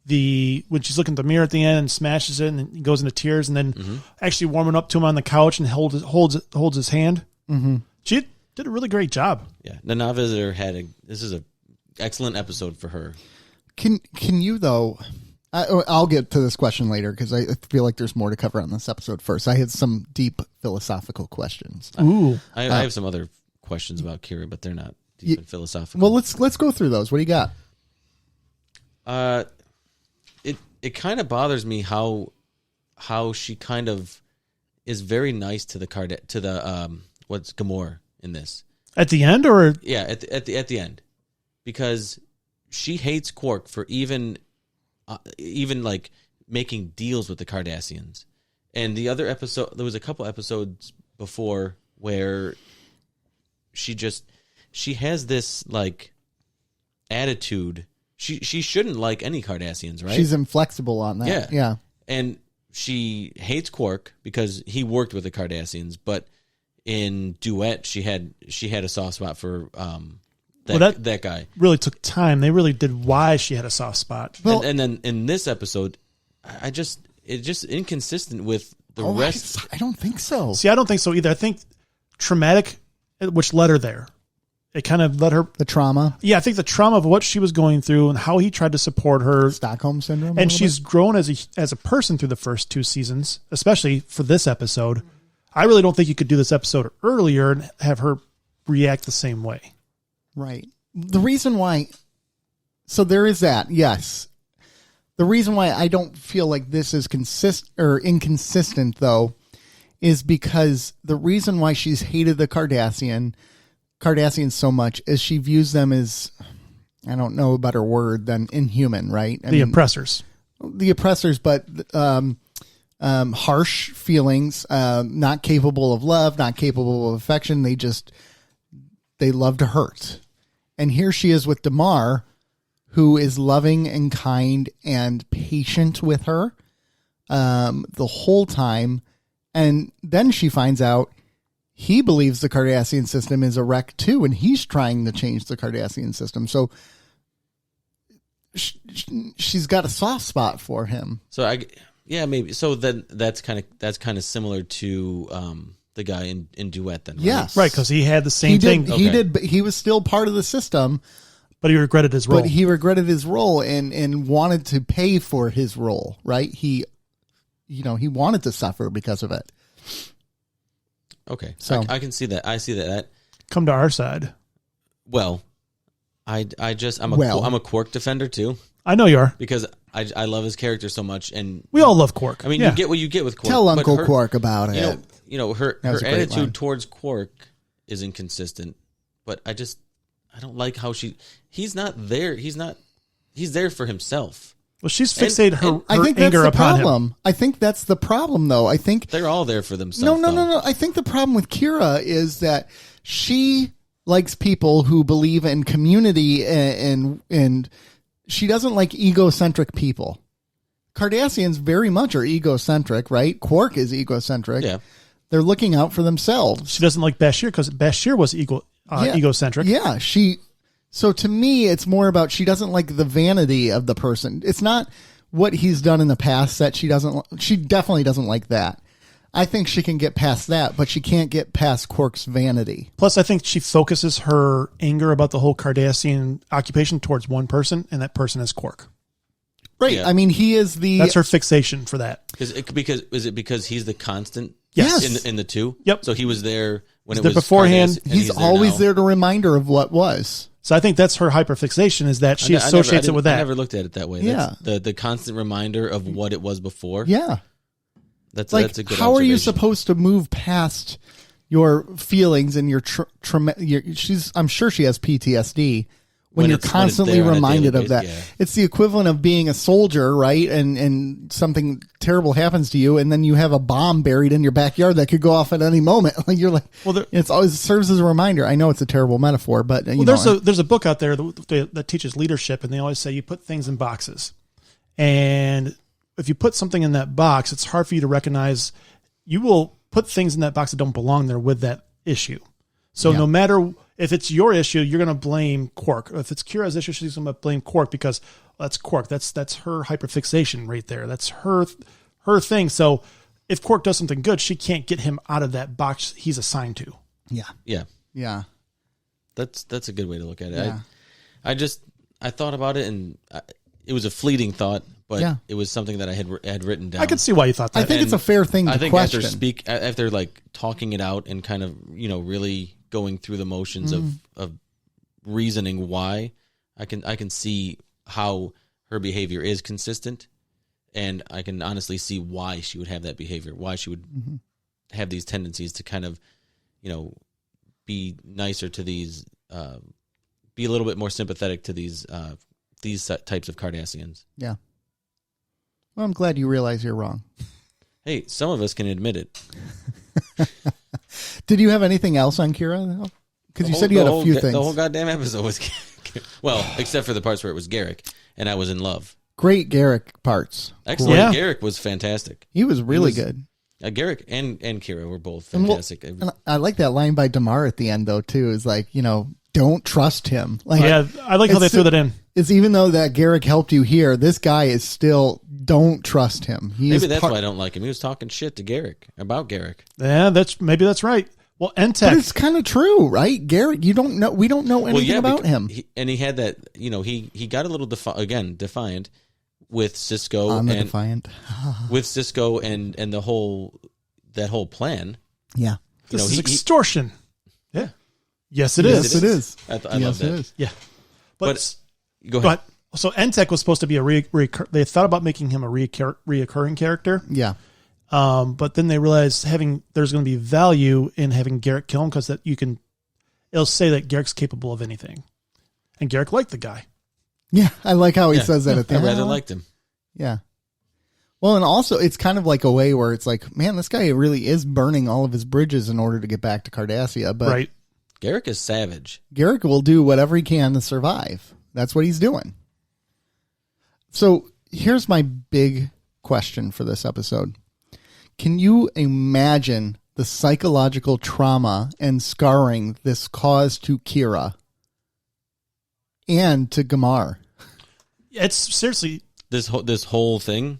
when she's looking at the mirror at the end and smashes it and goes into tears and then actually warming up to him on the couch and holds his hand. Mm-hmm. She did a really great job. Yeah, Nana Visitor this is an excellent episode for her. Can you though? I'll get to this question later because I feel like there's more to cover on this episode. First, I had some deep philosophical questions. Ooh, I have some other questions about Kira, but they're not deep and philosophical. Well, let's go through those. What do you got? It kind of bothers me how she kind of is very nice to the what's Gamora in this at the end, or at the end, because she hates Quark for even like making deals with the Cardassians. And the other episode, there was a couple episodes before where she has this like attitude. She shouldn't like any Cardassians, right? She's inflexible on that. Yeah. And she hates Quark because he worked with the Cardassians, but in Duet she had a soft spot for that guy. Really took time. They really did why she had a soft spot. Well, and then in this episode, it's just inconsistent with the rest. I don't think so. See, I don't think so either. I think traumatic, which led her there. It kind of led her... The trauma? Yeah, I think the trauma of what she was going through and how he tried to support her. Stockholm Syndrome? And she's grown as a person through the first two seasons, especially for this episode. I really don't think you could do this episode earlier and have her react the same way. Right. The reason why... So there is that, yes. The reason why I don't feel like this is inconsistent, though, is because the reason why she's hated the Cardassians so much is she views them as, I don't know a better word than inhuman, right? I mean, oppressors. The oppressors, but harsh feelings, not capable of love, not capable of affection. They love to hurt. And here she is with Damar, who is loving and kind and patient with her the whole time. And then she finds out he believes the Cardassian system is a wreck too, and he's trying to change the Cardassian system. So she's got a soft spot for him. So maybe. So then that's kind of similar to the guy in Duet then. Right? Yes, right, because he had the same thing. He was still part of the system, but he regretted his role. But he regretted his role and wanted to pay for his role. Right? He wanted to suffer because of it. Okay, so I can see that. I see that. Come to our side. Well, I'm a Quark defender too. I know you are, because I love his character so much, and we all love Quark. I mean, you get what you get with Quark. Tell Uncle Quark about it. Her attitude towards Quark is inconsistent, but I don't like how he's not there. He's there for himself. Well, she's fixated her I think that's anger the upon him. problem. I think that's the problem, though. I think They're all there for themselves. no. I think the problem with Kira is that she likes people who believe in community and she doesn't like egocentric people. Cardassians very much are egocentric, right? Quark is egocentric. Yeah. They're looking out for themselves. She doesn't like Bashir because Bashir was egocentric. Yeah, so to me, it's more about she doesn't like the vanity of the person. It's not what he's done in the past that she definitely doesn't like that. I think she can get past that, but she can't get past Quark's vanity. Plus, I think she focuses her anger about the whole Cardassian occupation towards one person, and that person is Quark. Right. Yeah. I mean, he is That's her fixation for that. Is it because he's the constant? Yes. In the two. Yep. So he was there when He's it there was beforehand. Cardassian, and he's always now. there to remind her of what was. So I think that's her hyperfixation is that she associates it with that. I never looked at it that way. Yeah. That's the constant reminder of what it was before. Yeah. That's Like, a good how are you observation. supposed to move past your feelings and your I'm sure she has PTSD when you're constantly there on a reminded daily of that. basis, yeah. It's the equivalent of being a soldier, right? And something terrible happens to you, and then you have a bomb buried in your backyard that could go off at any moment. Like you're like, Well, it's always serves as a reminder. I know it's a terrible metaphor, but you know, there's a book out there that teaches leadership, and they always say you put things in boxes, and if you put something in that box, it's hard for you to recognize. You will put things in that box that don't belong there with that issue. So no matter if it's your issue, you're going to blame Quark. If it's Kira's issue, she's going to blame Quark because that's Quark. That's her hyperfixation right there. That's her thing. So if Quark does something good, she can't get him out of that box he's assigned to. yeah. That's a good way to look at it. Yeah. I thought about it, and it was a fleeting thought, but Yeah. it was something that I had written down. I could see why you thought that. I think it's a fair thing to I think question. after like talking it out and kind of really going through the motions of reasoning why, I can see how her behavior is consistent, and I can honestly see why she would have that behavior, why she would have these tendencies to kind of be nicer to these, be a little bit more sympathetic to these types of Cardassians. Yeah. Well, I'm glad you realize you're wrong. Hey, some of us can admit it. Did you have anything else on Kira? Because you said you had a few things. The whole goddamn episode was, well, except for the parts where it was Garrick, and I was in love. Great Garrick parts. Excellent. Yeah. Garrick was fantastic. He was really good. Garrick and Kira were both fantastic. And I like that line by Damar at the end, though, too. Is like, don't trust him. Like, Yeah, I like how they threw that in. It's even though that Garrick helped you here, this guy is still, don't trust him. Maybe that's why I don't like him. He was talking shit to Garrick about Garrick. Yeah, maybe that's right. Well, But Entech, it's kind of true, right? Garrick, we don't know anything about him. He had that, he got a little defiant with Cisco On the and Defiant. with Cisco and that whole plan. Yeah. this is extortion. Yeah. Yes, it is. Yes, it is. I love Yes, that. it is. Yeah. But go Go ahead. ahead. So Entech was supposed to be they thought about making him a reoccurring character. Yeah. But then they realized there's going to be value in having Garrick kill him because it'll say that Garrick's capable of anything. And Garrick liked the guy. Yeah. I like how he Yeah. says that at the I end. rather liked him. Yeah. Well, and also it's kind of like a way where it's like, man, this guy really is burning all of his bridges in order to get back to Cardassia. But Right. Garrick is savage. Garrick will do whatever he can to survive. That's what he's doing. So here's my big question for this episode. Can you imagine the psychological trauma and scarring this caused to Kira and to Gamar? It's seriously. This whole thing.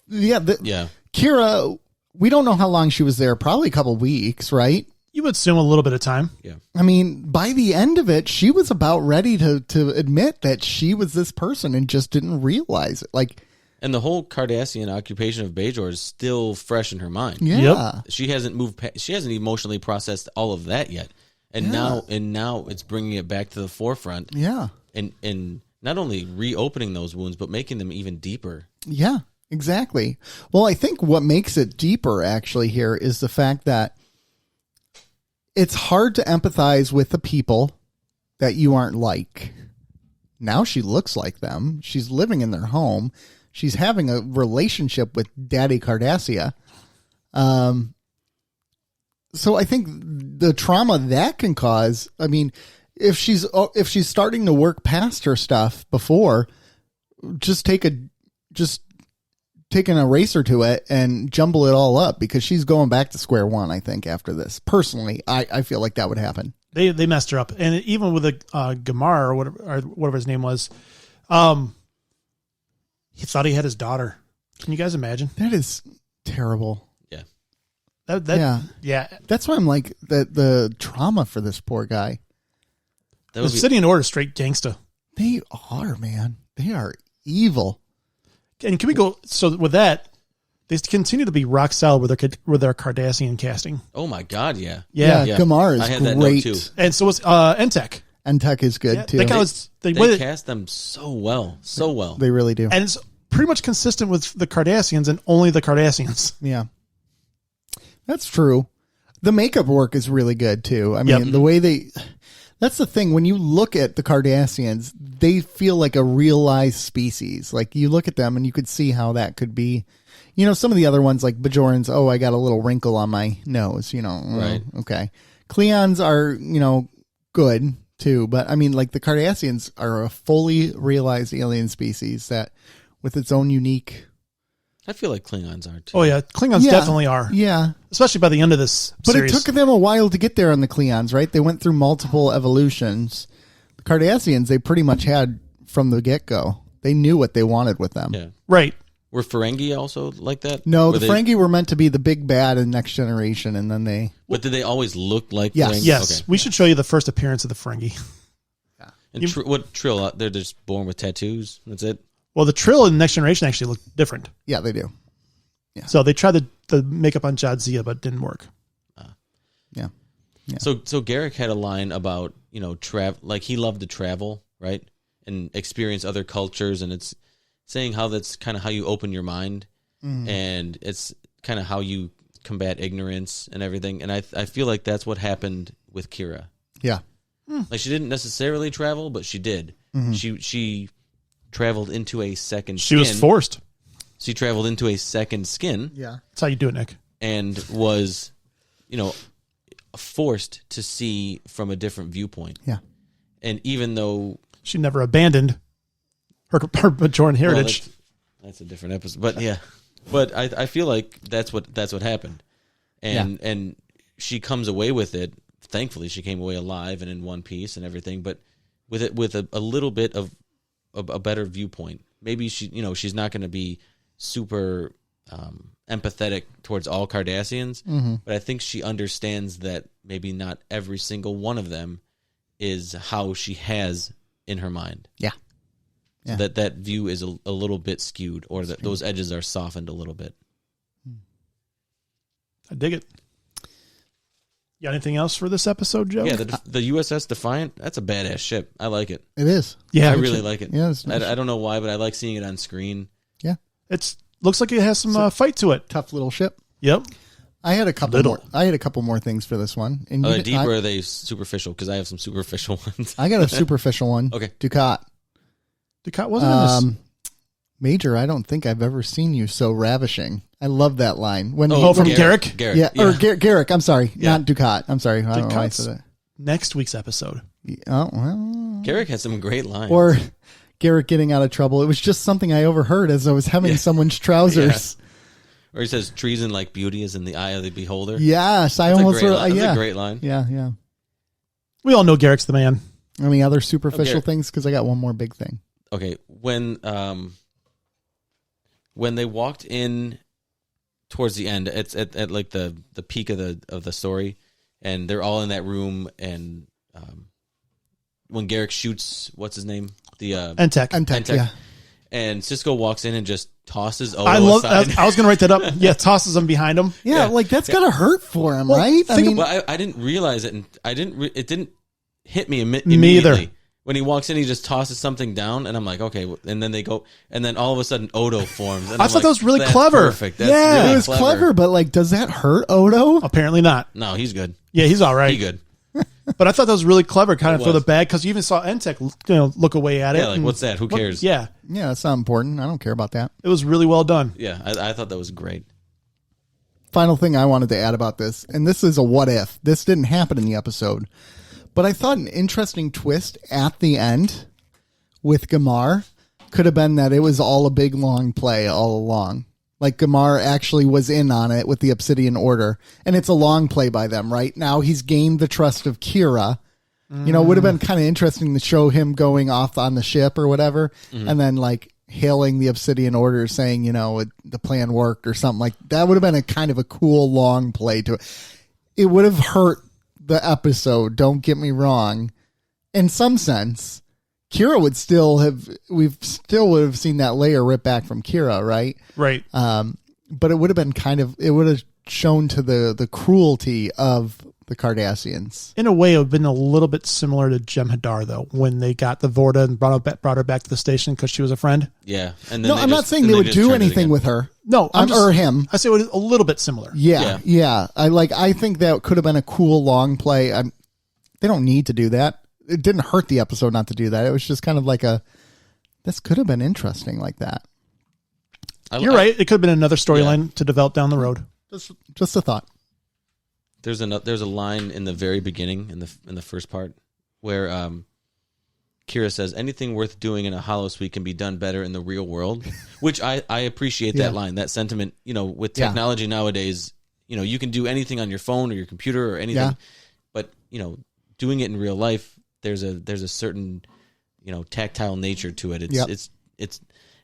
Yeah. Yeah. Kira, we don't know how long she was there. Probably a couple weeks, right? You would assume a little bit of time. Yeah. I mean, by the end of it, she was about ready to admit that she was this person and just didn't realize it. Like, And the whole Cardassian occupation of Bajor is still fresh in her mind. yeah. She hasn't moved past, she hasn't emotionally processed all of that yet. And now it's bringing it back to the forefront. Yeah. And not only reopening those wounds, but making them even deeper. Yeah, exactly. Well, I think what makes it deeper actually here is the fact that it's hard to empathize with the people that you aren't like. Now she looks like them. She's living in their home. She's having a relationship with Daddy Cardassia. So I think the trauma that can cause, I mean, if she's starting to work past her stuff before, just take an eraser to it and jumble it all up, because she's going back to square one, I think, after this. Personally, I feel like that would happen. They messed her up. And even with Gamar or whatever his name was, he thought he had his daughter. Can you guys imagine? That is terrible. Yeah. That's why I'm like, the trauma for this poor guy. The City and Order is straight gangsta. They are, man. They are evil. And can we go? So with that, they continue to be rock solid with their Cardassian casting. Oh my God, yeah. Yeah. Gamar is I had that great. note too. And so was Entek. Entek is good too. That guy was, They cast them so well. They really do. And it's pretty much consistent with the Cardassians and only the Cardassians. Yeah. That's true. The makeup work is really good too. I mean, the way that's the thing. When you look at the Cardassians, they feel like a realized species. Like, you look at them and you could see how that could be. You know, some of the other ones like Bajorans, oh, I got a little wrinkle on my nose, you know. Right. Okay. Klingons are, you know, good too. But I mean, like, the Cardassians are a fully realized alien species that with its own unique. I feel like Klingons are too. Oh yeah, Klingons definitely are. Yeah. Especially by the end of this series. But it took them a while to get there on the Klingons, right? They went through multiple evolutions. The Cardassians, they pretty much had from the get-go. They knew what they wanted with them. Yeah. Right. Were Ferengi also like that? No, the Ferengi were meant to be the big bad in Next Generation, and then they... But did they always look like Yes. Ferengi? Yes. Okay. We should show you the first appearance of the Ferengi. And what Trill? They're just born with tattoos. That's it. Well, the Trill in Next Generation actually looked different. Yeah, they do. So they tried the makeup on Jadzia, but it didn't work. Yeah. So Garrick had a line about, you know, like he loved to travel, right, and experience other cultures, and it's saying how that's kind of how you open your mind, and it's kind of how you combat ignorance and everything. And I feel like that's what happened with Kira. Yeah. Like, she didn't necessarily travel, but she did. She traveled into a second She skin. was forced. She traveled into a second skin. Yeah. That's how you do it, Nick. And was, you know, forced to see from a different viewpoint. Yeah. And even though She never abandoned her Bajoran heritage. well, that's a different episode. But yeah. But I feel like that's what happened. And she comes away with it. Thankfully, she came away alive and in one piece and everything, but with a little bit of a better viewpoint. Maybe she's not going to be super empathetic towards all Cardassians, but I think she understands that maybe not every single one of them is how she has in her mind. Yeah. So that view is a little bit skewed, or that those edges are softened a little bit. I dig it. You got anything else for this episode, Joe? Yeah, the USS Defiant, that's a badass ship. I like it. It is. Yeah, I really like it. Yeah, I don't know why, but I like seeing it on screen. Yeah. It looks like it has some fight to it. Tough little ship. Yep. I had a couple more things for this one. And Are they deep or are they superficial? Because I have some superficial ones. I got a superficial one. Okay. Ducat wasn't in this. Major, I don't think I've ever seen you so ravishing. I love that line. When from Garrick? Yeah, or Garrick. I'm sorry, not Ducat. I'm sorry. I don't know why I Ducat's said that. next week's episode. Oh, well. Garrick had some great lines. Or Garrick getting out of trouble. It was just something I overheard as I was hemming someone's trousers. Or he says, treason like beauty is in the eye of the beholder. Yes, I That's almost a great wrote, line. That's a great line. Yeah. We all know Garrick's the man. Any other superficial things? Because I got one more big thing. Okay, when they walked in towards the end, it's at like the peak of the story, and they're all in that room, and when Garrick shoots, what's his name? The Entek. Yeah. And Cisco walks in and just tosses Odo I love. aside. I was going to write that up. Yeah, tosses him behind him. Yeah, like that's gotta hurt for him, right? I mean, Well, I didn't realize it, and it didn't hit me Me immediately. either. When he walks in, he just tosses something down, and I'm like, okay. And then they go, and then all of a sudden, Odo forms. And I I'm thought like, that was really that's clever. Perfect. That's yeah, really it was clever, but like, does that hurt Odo? Apparently not. No, he's good. Yeah, he's all right. He's good. But I thought that was really clever, kind of It for the was. bag, because you even saw Entech, look away at it. Yeah, like, what's that? Who cares? Yeah, Yeah, that's not important. I don't care about that. it was really well done. Yeah, I thought that was great. Final thing I wanted to add about this, and this is a what if. This didn't happen in the episode, but I thought an interesting twist at the end with Gamar could have been that it was all a big long play all along. Like Gamar actually was in on it with the Obsidian Order, and it's a long play by them. Right now, he's gained the trust of Kira. You know, it would have been kind of interesting to show him going off on the ship or whatever, and then like hailing the Obsidian Order, saying, you know, the plan worked or something like that. Would have been a kind of a cool long play to it. It would have hurt the episode. Don't get me wrong. In some sense, Kira would still have. We still would have seen that layer ripped back from Kira, right? Right. But it would have been kind of. It would have shown to the cruelty of the Cardassians. In a way, it would have been a little bit similar to Jem'Hadar, though, when they got the Vorta and brought her back to the station because she was a friend. Yeah, and then No, I'm not saying they would do anything with her. No, or him. I say it was a little bit similar. Yeah. I think that could have been a cool long play. They don't need to do that. It didn't hurt the episode not to do that. It was just kind of like this could have been interesting like that. You're right. It could have been another storyline to develop down the road. Just a thought. There's a line in the very beginning in the first part where Kira says anything worth doing in a holosuite can be done better in the real world, which I appreciate that line, that sentiment. You know, with technology nowadays, you know, you can do anything on your phone or your computer or anything, but you know, doing it in real life, there's a certain, you know, tactile nature to it. It's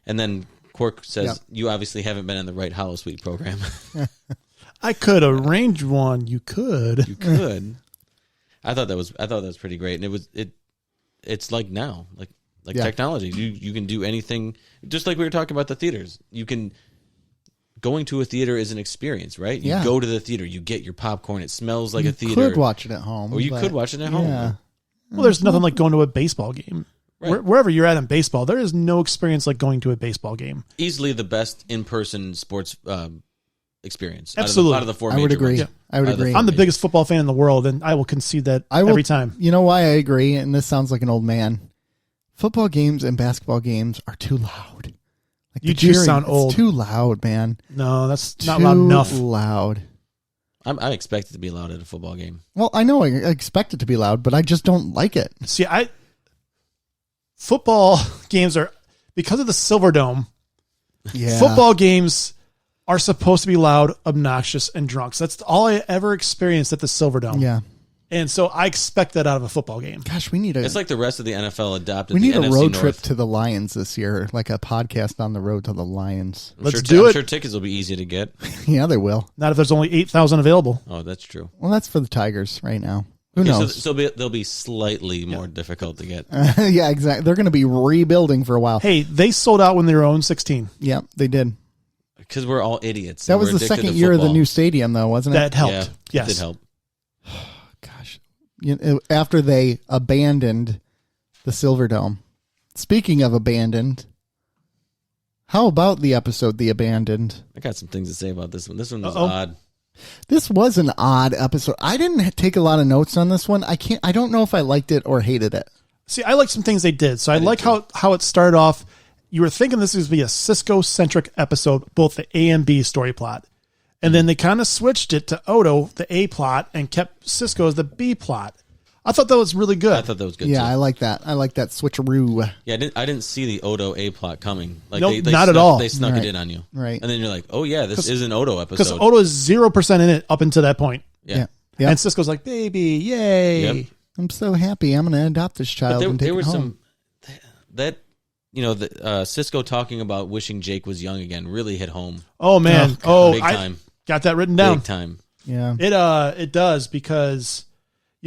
and then Quark says you obviously haven't been in the right holosuite program. I could arrange one. You could. You could. I thought that was pretty great, and it's like now, like technology. You can do anything, just like we were talking about the theaters. Going to a theater is an experience, right? You go to the theater, you get your popcorn. It smells like a theater. You could watch it at home, or you could watch it at home. Yeah. Well, there's nothing like going to a baseball game. Right. Wherever you're at in baseball, there is no experience like going to a baseball game. Easily the best in-person sports experience. Absolutely. Out of the four I would major agree. ones. I would agree. I'm the biggest football fan in the world, and I will concede that every time. You know why I agree? And this sounds like an old man. Football games and basketball games are too loud. Like You just sound old. It's too loud, man. No, that's not loud enough. Too loud. I expect it to be loud at a football game. Well, I know I expect it to be loud, but I just don't like it. See, football games are, because of the Silver Dome, Yeah. football games are supposed to be loud, obnoxious, and drunk. So that's all I ever experienced at the Silver Dome. Yeah. And so I expect that out of a football game. Gosh, we need It's like the rest of the NFL adopted. we need the a NFC road North. trip to the Lions this year, like a podcast on the road to the Lions. I'm Let's sure, do I'm it. sure tickets will be easy to get. Yeah, they will. Not if there's only 8,000 available. Oh, that's true. Well, that's for the Tigers right now. Who Okay, knows? so they'll be slightly more difficult to get. Yeah, exactly. They're going to be rebuilding for a while. Hey, they sold out when they were 0-16. Yeah, they did. Because we're all idiots. That and was we're the addicted second to year of the football. new stadium, though, wasn't it? That helped. Yeah, Yes. it did help. Gosh, after they abandoned the Silver Dome. Speaking of abandoned, how about the episode The Abandoned? I got some things to say about this one. This one was Uh-oh. odd. This was an odd episode. I didn't take a lot of notes on this one. I don't know if I liked it or hated it. See, I like some things they did. So I did like too. how it started off. You were thinking this was going to be a Cisco-centric episode, both the A and B story plot. And then they kind of switched it to Odo, the A plot, and kept Cisco as the B plot. I thought that was really good. I thought that was good Yeah, too. I like that. I like that switcheroo. Yeah, I didn't see the Odo A plot coming. Like Nope, they not at snuck, all. They snuck Right. it in on you, Right. And then you're like, oh yeah, this is an Odo Because episode. Odo is 0% in it up until that point. yeah. Yeah. And Cisco's like, baby, yay. Yep. I'm so happy. I'm going to adopt this But child and take there it was home. some that you know the Cisco talking about wishing Jake was young again really hit home. Oh, man. Big I time. got that written down. Big time. Yeah. It does, because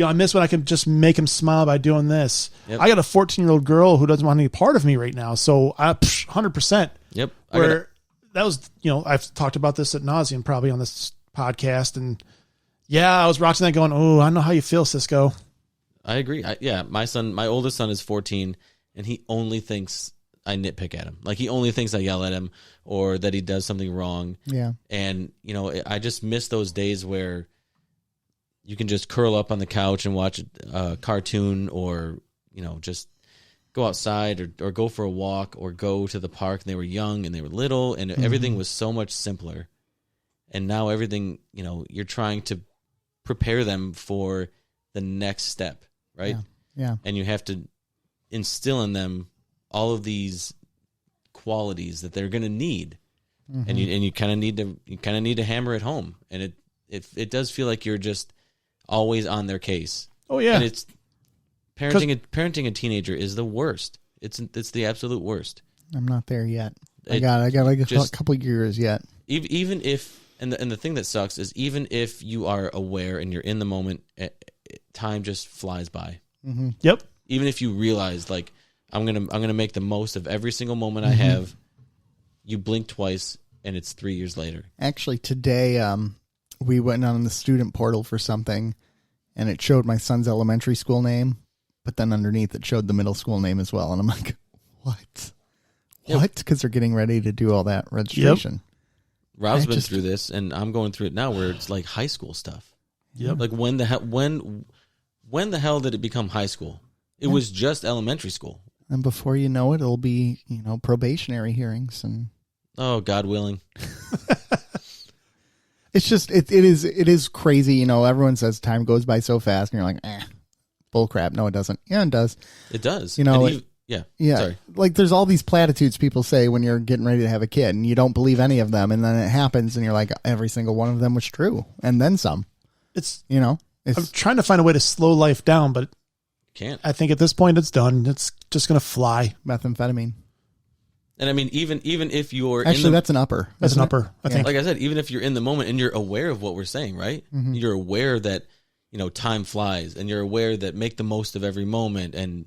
I miss when I can just make him smile by doing this. Yep. I got a 14-year-old girl who doesn't want any part of me right now, so 100%. Yep. That was, I've talked about this ad nauseum probably on this podcast, and I was watching that going, oh, I know how you feel, Cisco. I agree. My oldest son is 14, and he only thinks I nitpick at him. Like he only thinks I yell at him or that he does something wrong. Yeah. And I just miss those days where you can just curl up on the couch and watch a cartoon, or just go outside or go for a walk or go to the park. And they were young and they were little, and everything was so much simpler. And now everything, you're trying to prepare them for the next step, right? Yeah. And you have to instill in them all of these qualities that they're going to need, and you kind of need to hammer it home. And it does feel like you're just always on their case. Oh yeah, and it's parenting a teenager is the worst. It's the absolute worst. I'm not there yet. I got like a couple years yet. Even if, and the thing that sucks is, even if you are aware and you're in the moment, time just flies by. Mm-hmm. Yep. Even if you realize, like, I'm gonna make the most of every single moment I have, you blink twice and it's 3 years later. Actually, today we went on the student portal for something, and it showed my son's elementary school name, but then underneath it showed the middle school name as well. And I'm like, what? Yep. What? Because they're getting ready to do all that registration. Rob's been through this, and I'm going through it now, where it's like high school stuff. Yep. Like when the hell did it become high school? It was just elementary school. And before you know it, it'll be, probationary hearings. And oh, God willing. it's just, it is crazy. Everyone says time goes by so fast, and you're like, bull crap. No, it doesn't. Yeah, it does. It does. Yeah. Sorry. Like there's all these platitudes people say when you're getting ready to have a kid, and you don't believe any of them. And then it happens, and you're like, every single one of them was true. And then some. I'm trying to find a way to slow life down, but can't. I think at this point it's done. It's just going to fly. Methamphetamine. And I mean, even if you're actually, that's an upper. That's an upper. I think. Like I said, even if you're in the moment and you're aware of what we're saying, right? Mm-hmm. You're aware that time flies, and you're aware that make the most of every moment, and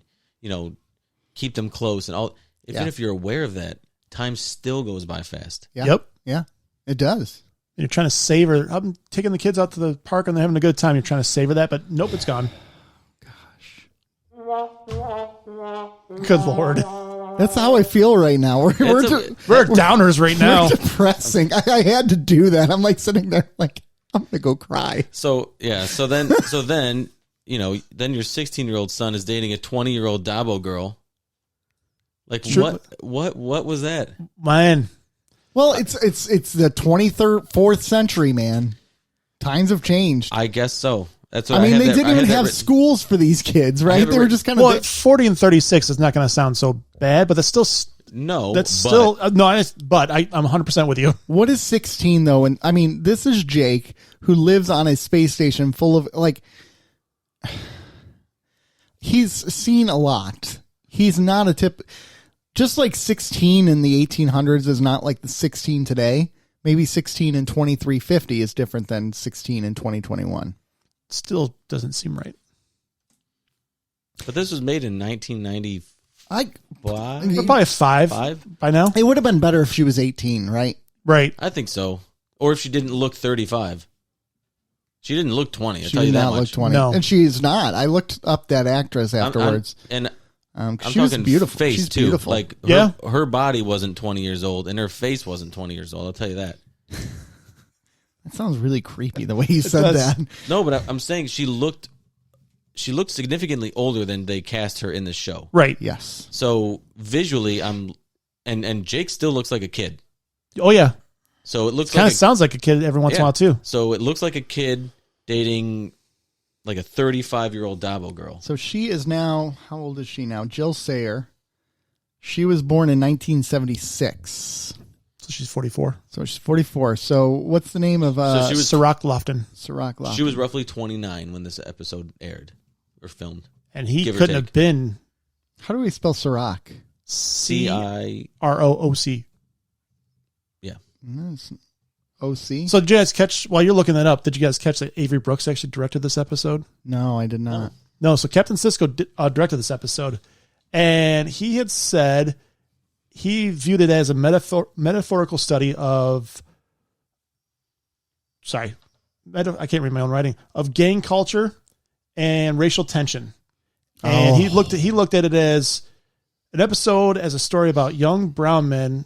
keep them close and all. Even if you're aware of that, time still goes by fast. Yeah. Yep. Yeah, it does. You're trying to savor. I'm taking the kids out to the park and they're having a good time. You're trying to savor that, but nope, it's gone. Good Lord. That's how I feel right now. We're downers right now. We're depressing. I had to do that. I'm like sitting there like, I'm going to go cry. So, yeah. So then, then your 16-year-old son is dating a 20-year-old Dabo girl. Like, sure. What was that? Man. Well, it's the 23rd, 4th century, man. Times have changed. I guess so. That's what they didn't even have schools for these kids, right? They were just kind of... Well, 40 and 36 is not going to sound so bad, but that's still... No, that's still... but I'm 100% with you. What is 16, though? And I mean, this is Jake, who lives on a space station full of, like... He's seen a lot. He's not a tip... Just like 16 in the 1800s is not like the 16 today. Maybe 16 in 2350 is different than 16 in 2021. Still doesn't seem right. But this was made in 1990. We're probably five by now. It would have been better if she was 18, right? Right. I think so. Or if she didn't look 35. She didn't look 20. I'll she tell you did that not much. Look 20. No. And she's not. I looked up that actress afterwards. I'm she was beautiful. Face she's too. Beautiful. Like her body wasn't 20 years old, and her face wasn't 20 years old. I'll tell you that. That sounds really creepy the way you said that. No, but I'm saying she looked significantly older than they cast her in the show. Right. Yes. So visually, and Jake still looks like a kid. Oh yeah. So it looks kind of sounds like a kid every once in a while too. So it looks like a kid dating like a 35-year-old Dabo girl. So she is now, how old is she now? Jill Sayer. She was born in 1976. So she's 44. So she's 44. So what's the name of... she was Sirach Lofton. Sirach Lofton. She was roughly 29 when this episode aired or filmed. And he couldn't have been... How do we spell Sirach? C-I-R-O-O-C. Yeah. O-C? So did you guys catch, while you're looking that up, did you guys catch that Avery Brooks actually directed this episode? No, I did not. No, so Captain Sisko directed this episode. And he had said he viewed it as a metaphorical study of... Sorry. I can't read my own writing. Of gang culture and racial tension. And he looked at it as an episode, as a story about young brown men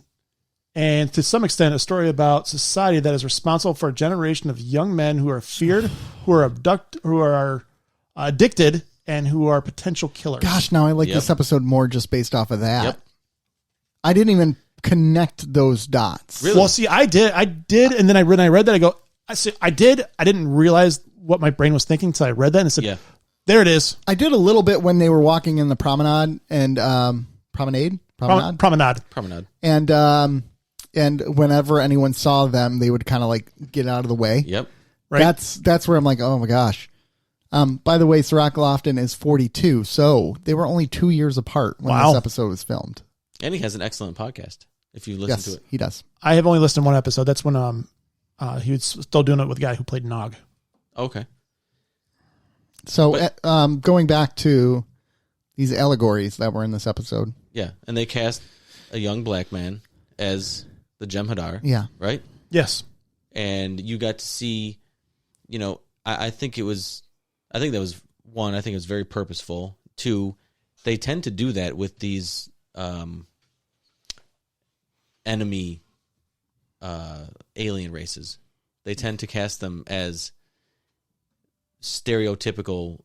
and to some extent, a story about society that is responsible for a generation of young men who are feared, who are addicted, and who are potential killers. Gosh, now I like Yep. this episode more just based off of that. Yep. I didn't even connect those dots. Really? Well, see, I did, and then when I read that, I didn't realize what my brain was thinking until I read that and said, Yeah. there it is. I did a little bit when they were walking in the promenade and promenade, Promenade. and whenever anyone saw them, they would kind of like get out of the way. Yep. Right. That's where I'm like, oh my gosh. By the way, Sirach Lofton is 42, so they were only 2 years apart when Wow. this episode was filmed. And he has an excellent podcast. If you listen Yes, to it. he does. I have only listened to one episode. That's when he was still doing it with the guy who played Nog. Okay. So going back to these allegories that were in this episode. Yeah. And they cast a young black man as the Jem'Hadar. Yeah. Right? Yes. And you got to see, I think that was one, I think it was very purposeful. Two, they tend to do that with these enemy alien races. They tend to cast them as stereotypical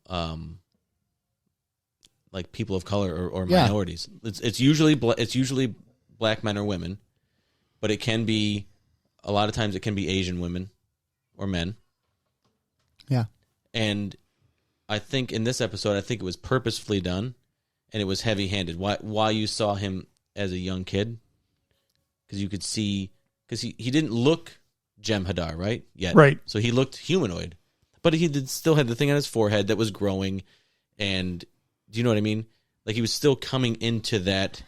like people of color or Yeah. minorities. It's usually black men or women, but it can be a lot of times it can be Asian women or men. Yeah. And I think in this episode, I think it was purposefully done, and it was heavy-handed. Why you saw him as a young kid, because you could see, because he didn't look Jem'Hadar, right? Yet. Right. So he looked humanoid, but he still had the thing on his forehead that was growing, and do you know what I mean? Like he was still coming into that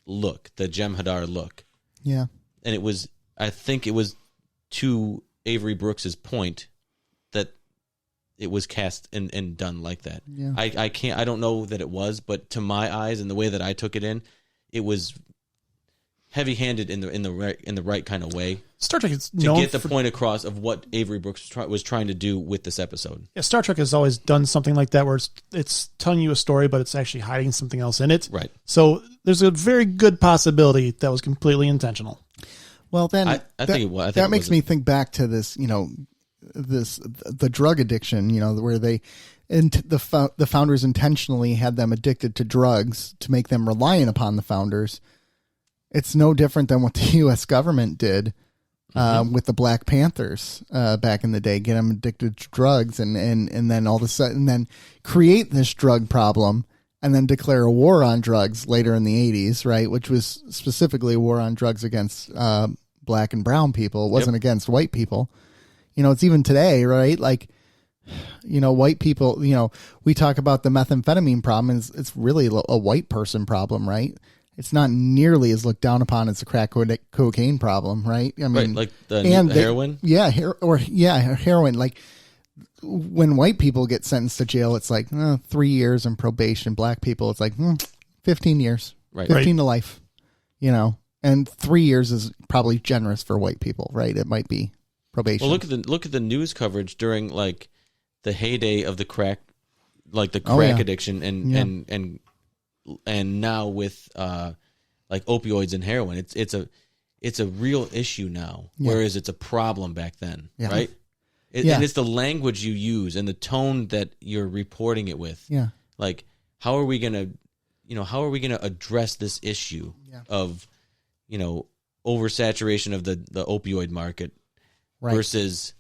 look, the Jem'Hadar look. Yeah. And I think it was to Avery Brooks's point that it was cast and done like that. Yeah. I don't know that it was, but to my eyes and the way that I took it in, it was heavy-handed in the right kind of way Star Trek is to known get the point across of what Avery Brooks was trying to do with this episode. Yeah, Star Trek has always done something like that where it's telling you a story, but it's actually hiding something else in it. Right. So there's a very good possibility that was completely intentional. Well, then I think it was. I think that it makes was. me think back to this, the drug addiction, where the founders intentionally had them addicted to drugs to make them reliant upon the founders. It's no different than what the U.S. government did with the Black Panthers back in the day, get them addicted to drugs and then all of a sudden then create this drug problem and then declare a war on drugs later in the 80s, right? Which was specifically a war on drugs against black and brown people. It wasn't against white people. It's even today, right? Like, white people, we talk about the methamphetamine problem, and it's really a white person problem, right? It's not nearly as looked down upon as the crack cocaine problem, right? I mean, right, like the heroin? Heroin. Like, when white people get sentenced to jail, it's like 3 years in probation. Black people, it's like 15 years, Right. 15 to life, and 3 years is probably generous for white people, right? It might be probation. Well, look at the news coverage during like the heyday of the crack, like the crack addiction, and now with like opioids and heroin, it's a real issue now, whereas it's a problem back then, right? And it's the language you use and the tone that you're reporting it with. Yeah. Like, how are we gonna address this issue of, oversaturation of the opioid market versus,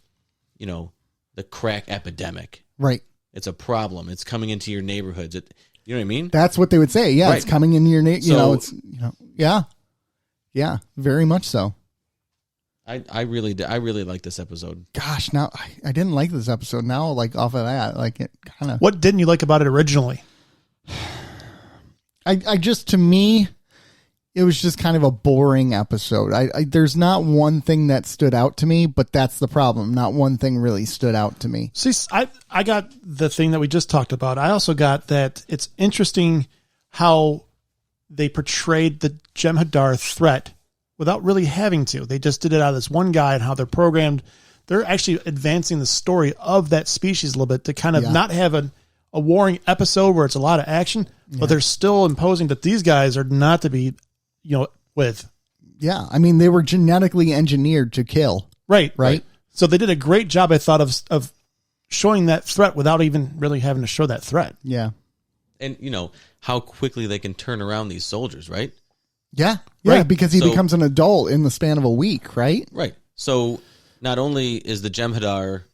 the crack epidemic? Right. It's a problem. It's coming into your neighborhoods. You know what I mean? That's what they would say. Yeah, Right. it's coming in your So- yeah, very much so. I really like this episode. Gosh, now I didn't like this episode. Now, like off of that, like it kind of. What didn't you like about it originally? I just, to me, it was just kind of a boring episode. There's not one thing that stood out to me, but that's the problem. Not one thing really stood out to me. See, I got the thing that we just talked about. I also got that it's interesting how they portrayed the Jem'Hadar threat without really having to. They just did it out of this one guy and how they're programmed. They're actually advancing the story of that species a little bit to kind of not have a warring episode where it's a lot of action, but they're still imposing that these guys are not to be, with. Yeah, I mean, they were genetically engineered to kill. Right. Right. So they did a great job, I thought, of showing that threat without even really having to show that threat. Yeah. And, how quickly they can turn around these soldiers, right? Yeah. Yeah, Right. because he becomes an adult in the span of a week, right? Right. So not only is the Jem'Hadar,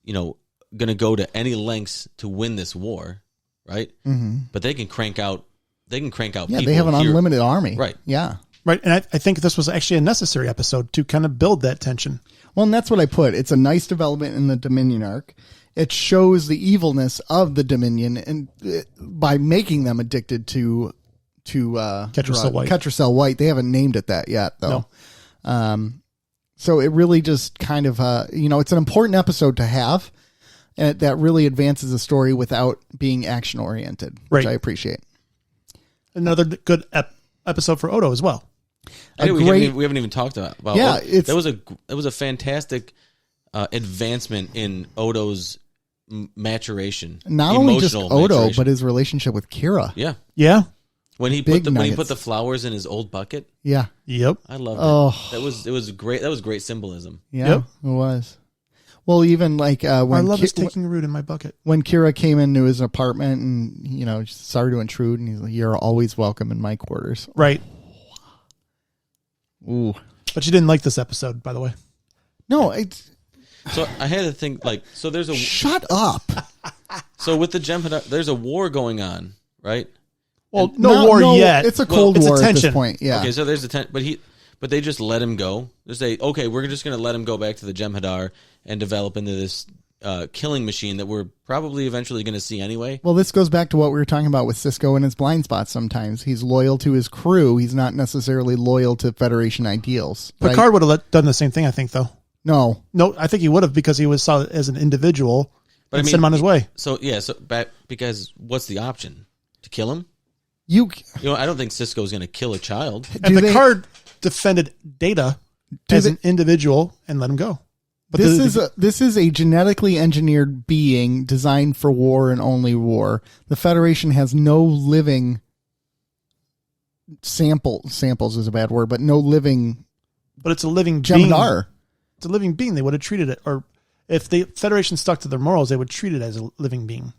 going to go to any lengths to win this war, right? Mm-hmm. But they can crank out. Yeah, people. They have an unlimited army. Right. Yeah. Right. And I think this was actually a necessary episode to kind of build that tension. Well, and that's what I put. It's a nice development in the Dominion arc. It shows the evilness of the Dominion, and by making them addicted to Ketracel White. They haven't named it that yet, though. No. So it really just kind of, it's an important episode to have, and that really advances the story without being action oriented, which Right. I appreciate. Another good episode for Odo as well. We haven't even talked about. Yeah, that was a fantastic advancement in Odo's maturation. Not only just emotional Odo, maturation. but his relationship with Kira. Yeah. Yeah. When he Big put when he nuggets. put the flowers in his old bucket, Yeah. Yep. I love Oh. that. It was great. That was great symbolism. Yeah, Yep. it was. Well, even like I when love his taking root in my bucket. when Kira came into his apartment and sorry to intrude, and he's like, "You're always welcome in my quarters." Right. Ooh, But you didn't like this episode, by the way. no, it's So I had to think so there's a shut up. so with the Jem'Hadar, there's a war going on, right? Well, no war yet. It's a Cold it's a War at this tension. point. Yeah. Okay, so there's a but they just let him go. They say, okay, we're just going to let him go back to the Jem'Hadar and develop into this killing machine that we're probably eventually going to see anyway. Well, this goes back to what we were talking about with Sisko and his blind spots. Sometimes he's loyal to his crew. He's not necessarily loyal to Federation ideals. Right? Picard would have done the same thing, I think, though. No. No, I think he would have because he was saw it as an individual But and sent him on his way. So because what's the option? To kill him? You I don't think Cisco's going to kill a child. And do Picard defended Data as an individual and let him go. But this is a genetically engineered being designed for war and only war. The Federation has no living samples is a bad word, but no living but it's a living being. Jem'Hadar. It's a living being. They would have treated it, or if the Federation stuck to their morals, they would treat it as a living being.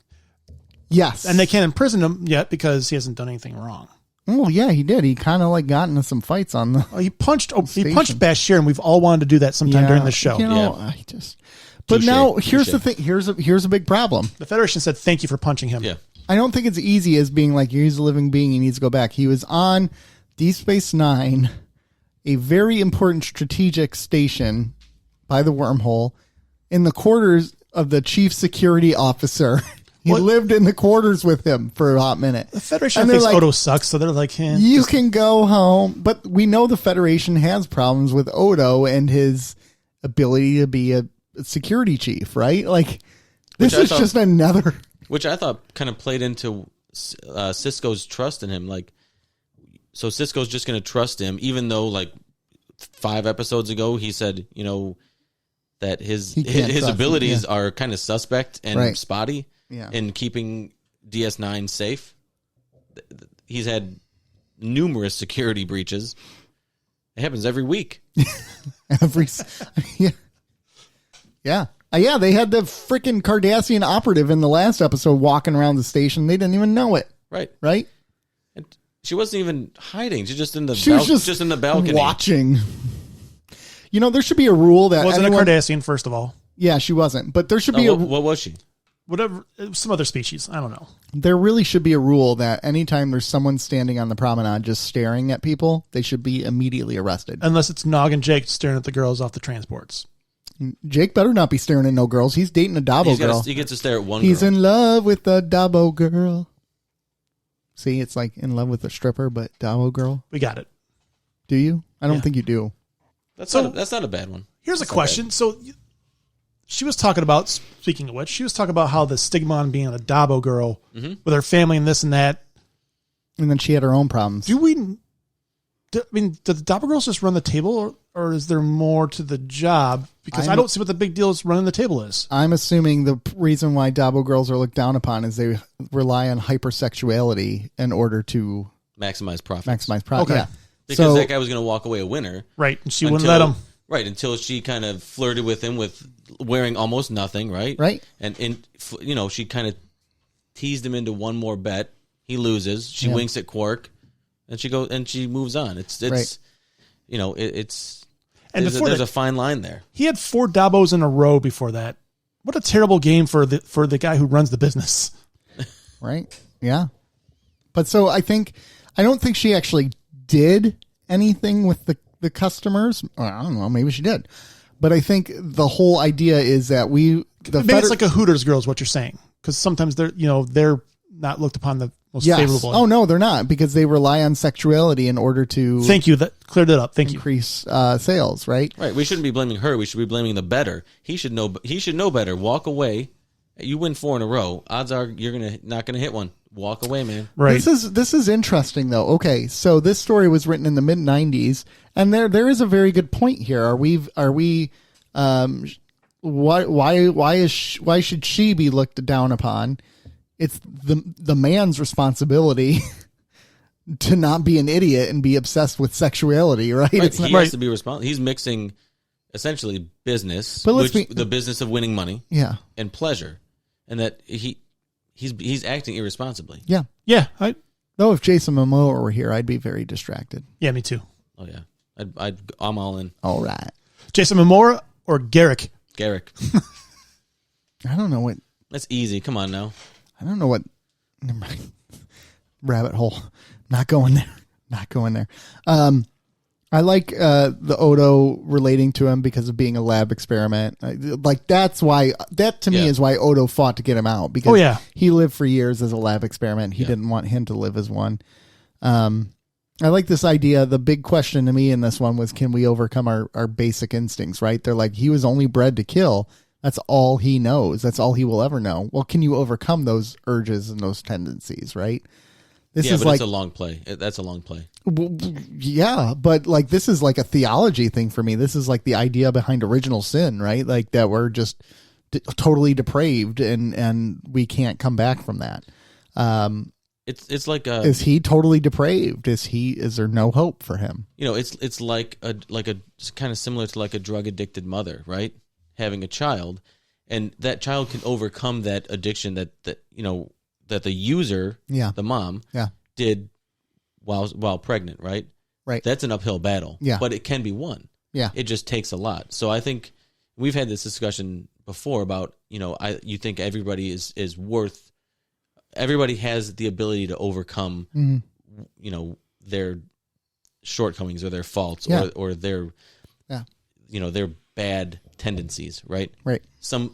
Yes. And they can't imprison him yet because he hasn't done anything wrong. Oh yeah, he did. He kind of got into some fights on the. Oh, he punched Station. Bashir, and we've all wanted to do that sometime during the show. I just. But Touché, now here's touché. the thing. Here's a big problem. The Federation said thank you for punching him. Yeah. I don't think it's easy as being like he's a living being. He needs to go back. He was on Deep Space Nine, a very important strategic station by the wormhole, in the quarters of the chief security officer. He lived in the quarters with him for a hot minute. The Federation And thinks they're like, Odo sucks, so they're like, you can go home. But we know the Federation has problems with Odo and his ability to be a security chief, right? Like, this is just another. Which I thought kind of played into Cisco's trust in him. Like, so Cisco's just going to trust him, even though, 5 episodes ago, he said, that his abilities are kind of suspect and spotty in keeping DS9 safe. He's had numerous security breaches. It happens every week. Yeah. Yeah, they had the freaking Cardassian operative in the last episode walking around the station. They didn't even know it. Right. Right? And she wasn't even hiding. She's just in the just in the balcony watching. There should be a rule that wasn't a Cardassian, first of all. Yeah, she wasn't. But there should be what was she? Whatever, some other species. I don't know. There really should be a rule that anytime there's someone standing on the promenade just staring at people, they should be immediately arrested. Unless it's Nog and Jake staring at the girls off the transports. Jake better not be staring at no girls. He's dating a Dabo girl. He gets to stare at one He's girl. in love with the Dabo girl. See, it's like in love with a stripper, but Dabo girl. We got it. Do you? I don't think you do. That's not a bad one. Here's a question. So she was talking about, speaking of which, she was talking about how the stigma on being a Dabo girl with her family and this and that. And then she had her own problems. Do the Dabo girls just run the table, or is there more to the job? Because I don't see what the big deal is running the table is. I'm assuming the reason why Dabo girls are looked down upon is they rely on hypersexuality in order to Maximize profits. Okay. Yeah. Because that guy was going to walk away a winner. Right. And she wouldn't let him. Right. Until she kind of flirted with him with wearing almost nothing. Right. Right. And she kind of teased him into one more bet. He loses. She winks at Quark, and she moves on. It's right. There's a fine line there. He had 4 Dabos in a row before that. What a terrible game for the guy who runs the business. Right. Yeah. But so I don't think she actually did anything with the customers. I don't know. Maybe she did. But I think the whole idea is that it's like a Hooters girl is what you're saying. Because sometimes they're not looked upon the most favorable. Oh, no, they're not, because they rely on sexuality in order to Thank you. That cleared it up. Thank you. Increase sales, right? Right. We shouldn't be blaming her. We should be blaming the bettor. He should know better. Walk away. You win 4 in a row. Odds are you're not gonna hit one. Walk away, man. Right. This is interesting though. Okay, so this story was written in the mid '90s, and there is a very good point here. Why should she be looked down upon? It's the man's responsibility to not be an idiot and be obsessed with sexuality, right? Right. It's He has to be responsible. He's mixing essentially business, the business of winning money, and pleasure, and that he's acting irresponsibly. Yeah. Yeah. Though if Jason Momoa were here, I'd be very distracted. Yeah, me too. Oh yeah, I'm all in. All right. Jason Momoa or Garrick? Garrick. I don't know what. That's easy. Come on now. I don't know what. Never mind. Rabbit hole. Not going there. I like the Odo relating to him because of being a lab experiment. That to me is why Odo fought to get him out, because he lived for years as a lab experiment. He didn't want him to live as one. I like this idea. The big question to me in this one was, can we overcome our basic instincts, right? They're like, he was only bred to kill. That's all he knows. That's all he will ever know. Well, can you overcome those urges and those tendencies, right? But it's a long play. That's a long play. Yeah, but this is like a theology thing for me. This is like the idea behind original sin, right? Like that we're just totally depraved and we can't come back from that. It's like is he totally depraved? Is there no hope for him? It's like a kind of similar to like a drug addicted mother, right? Having a child, and that child can overcome that addiction that the user, the mom, did while pregnant, right? Right. That's an uphill battle. Yeah. But it can be won. Yeah. It just takes a lot. So I think we've had this discussion before about, you think everybody is worth, everybody has the ability to overcome, their shortcomings or their faults or their, their bad tendencies, right? Right.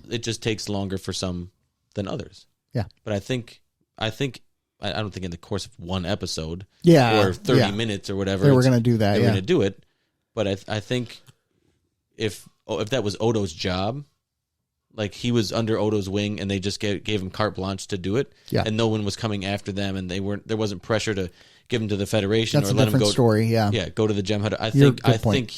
It just takes longer for some than others. Yeah. But I don't think in the course of one episode or 30 minutes or whatever they were going to do that. They were going to do it. But I think if that was Odo's job, like he was under Odo's wing and they just gave him carte blanche to do it, and no one was coming after them, and there wasn't pressure to give him to the Federation or let him go. Story, go to the Gem Hut. I think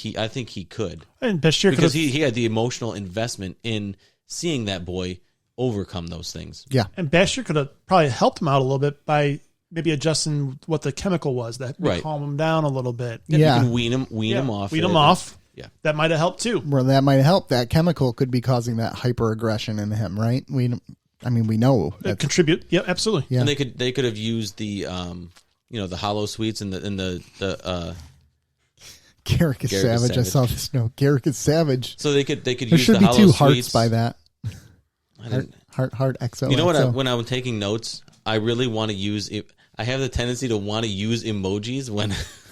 he could. And Bashir because he had the emotional investment in seeing that boy overcome those things. Yeah. And Bashir could have probably helped him out a little bit by maybe adjusting what the chemical was that would calm him down a little bit. You can wean him off. Wean him off. Yeah. That might have helped too. Well, that might have helped. That chemical could be causing that hyper-aggression in him, right? We know. Contribute. Yeah, absolutely. Yeah. And they could have used the the hollow sweets and the Garrick is savage. I saw this note. Garrick is savage. So they could there use should the be hollow 2 sweets. hearts by that. Heart XO. You know what? When I'm taking notes, I really want to use it. I have the tendency to want to use emojis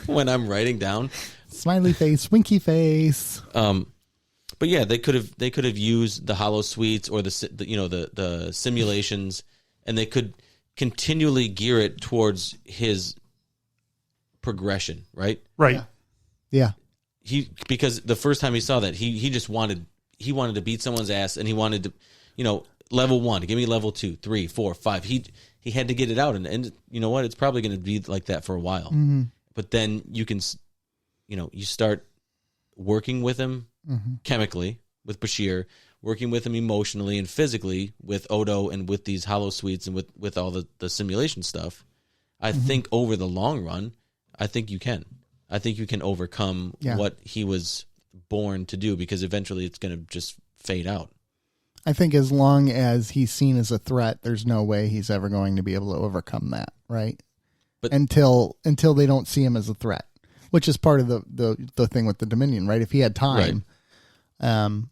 when I'm writing down. Smiley face, winky face. But yeah, they could have used the hollow sweets or the simulations, and they could continually gear it towards his progression, right? Right. Yeah. Because the first time he saw that, he just wanted to beat someone's ass, and he wanted to, level 1, give me level 2, 3, 4, 5. He had to get it out, and you know what? It's probably going to be like that for a while. Mm-hmm. But then you can, you start working with him chemically with Bashir, working with him emotionally and physically with Odo and with these hollow sweets and with all the simulation stuff. I think over the long run, I think you can. I think you can overcome what he was born to do, because eventually it's going to just fade out. I think as long as he's seen as a threat, there's no way he's ever going to be able to overcome that, right? But until they don't see him as a threat, which is part of the thing with the Dominion, right? If he had time, and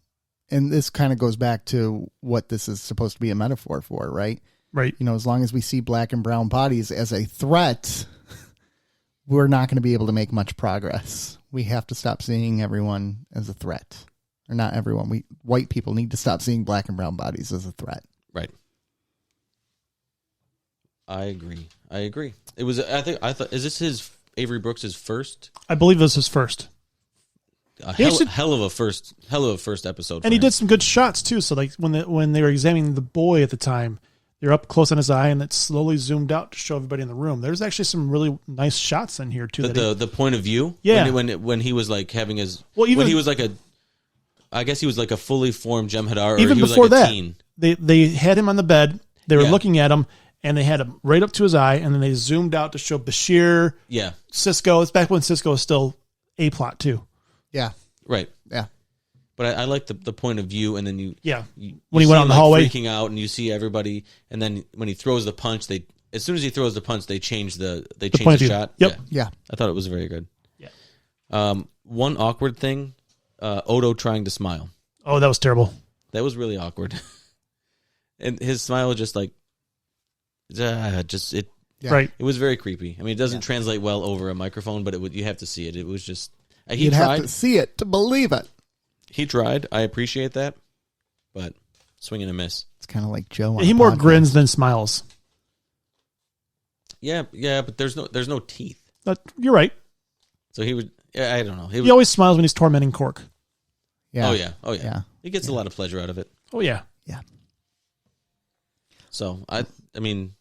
this kind of goes back to what this is supposed to be a metaphor for, right? Right. You know, as long as we see black and brown bodies as a threat, we're not going to be able to make much progress. We have to stop seeing everyone as a threat. Or not everyone. White people need to stop seeing black and brown bodies as a threat. Right. I agree. It was. I thought. Is this Avery Brooks' first? I believe this is first. Hell of a first episode. And he did some good shots too. So like when they were examining the boy at the time, they're up close on his eye, and it slowly zoomed out to show everybody in the room. There's actually some really nice shots in here too. The point of view. Yeah. When he was like having his. Well, even when he was like I guess he was like a fully formed Jem'Hadar. Or even he was before like a that, teen. they had him on the bed. They were looking at him, and they had him right up to his eye, and then they zoomed out to show Bashir. Yeah. Cisco. It's back when Cisco was still a plot too. Yeah. Right. Yeah. But I like the point of view, and then you when he went out in the hallway, freaking out, and you see everybody, and then when he throws the punch, as soon as he throws the punch, they change the shot. Yep. Yeah. I thought it was very good. Yeah. One awkward thing, Odo trying to smile. Oh, that was terrible. That was really awkward. And his smile was just like, Right. It was very creepy. I mean, it doesn't translate well over a microphone, but you have to see it. It was just You'd have to see it to believe it. He tried. I appreciate that, but swing and a miss. It's kind of like Joe. On He more grins than smiles. Yeah, but there's no teeth. You're right. So he would. I don't know. He always smiles when he's tormenting Cork. Yeah. Oh yeah. He gets a lot of pleasure out of it. Oh yeah. Yeah. So I mean,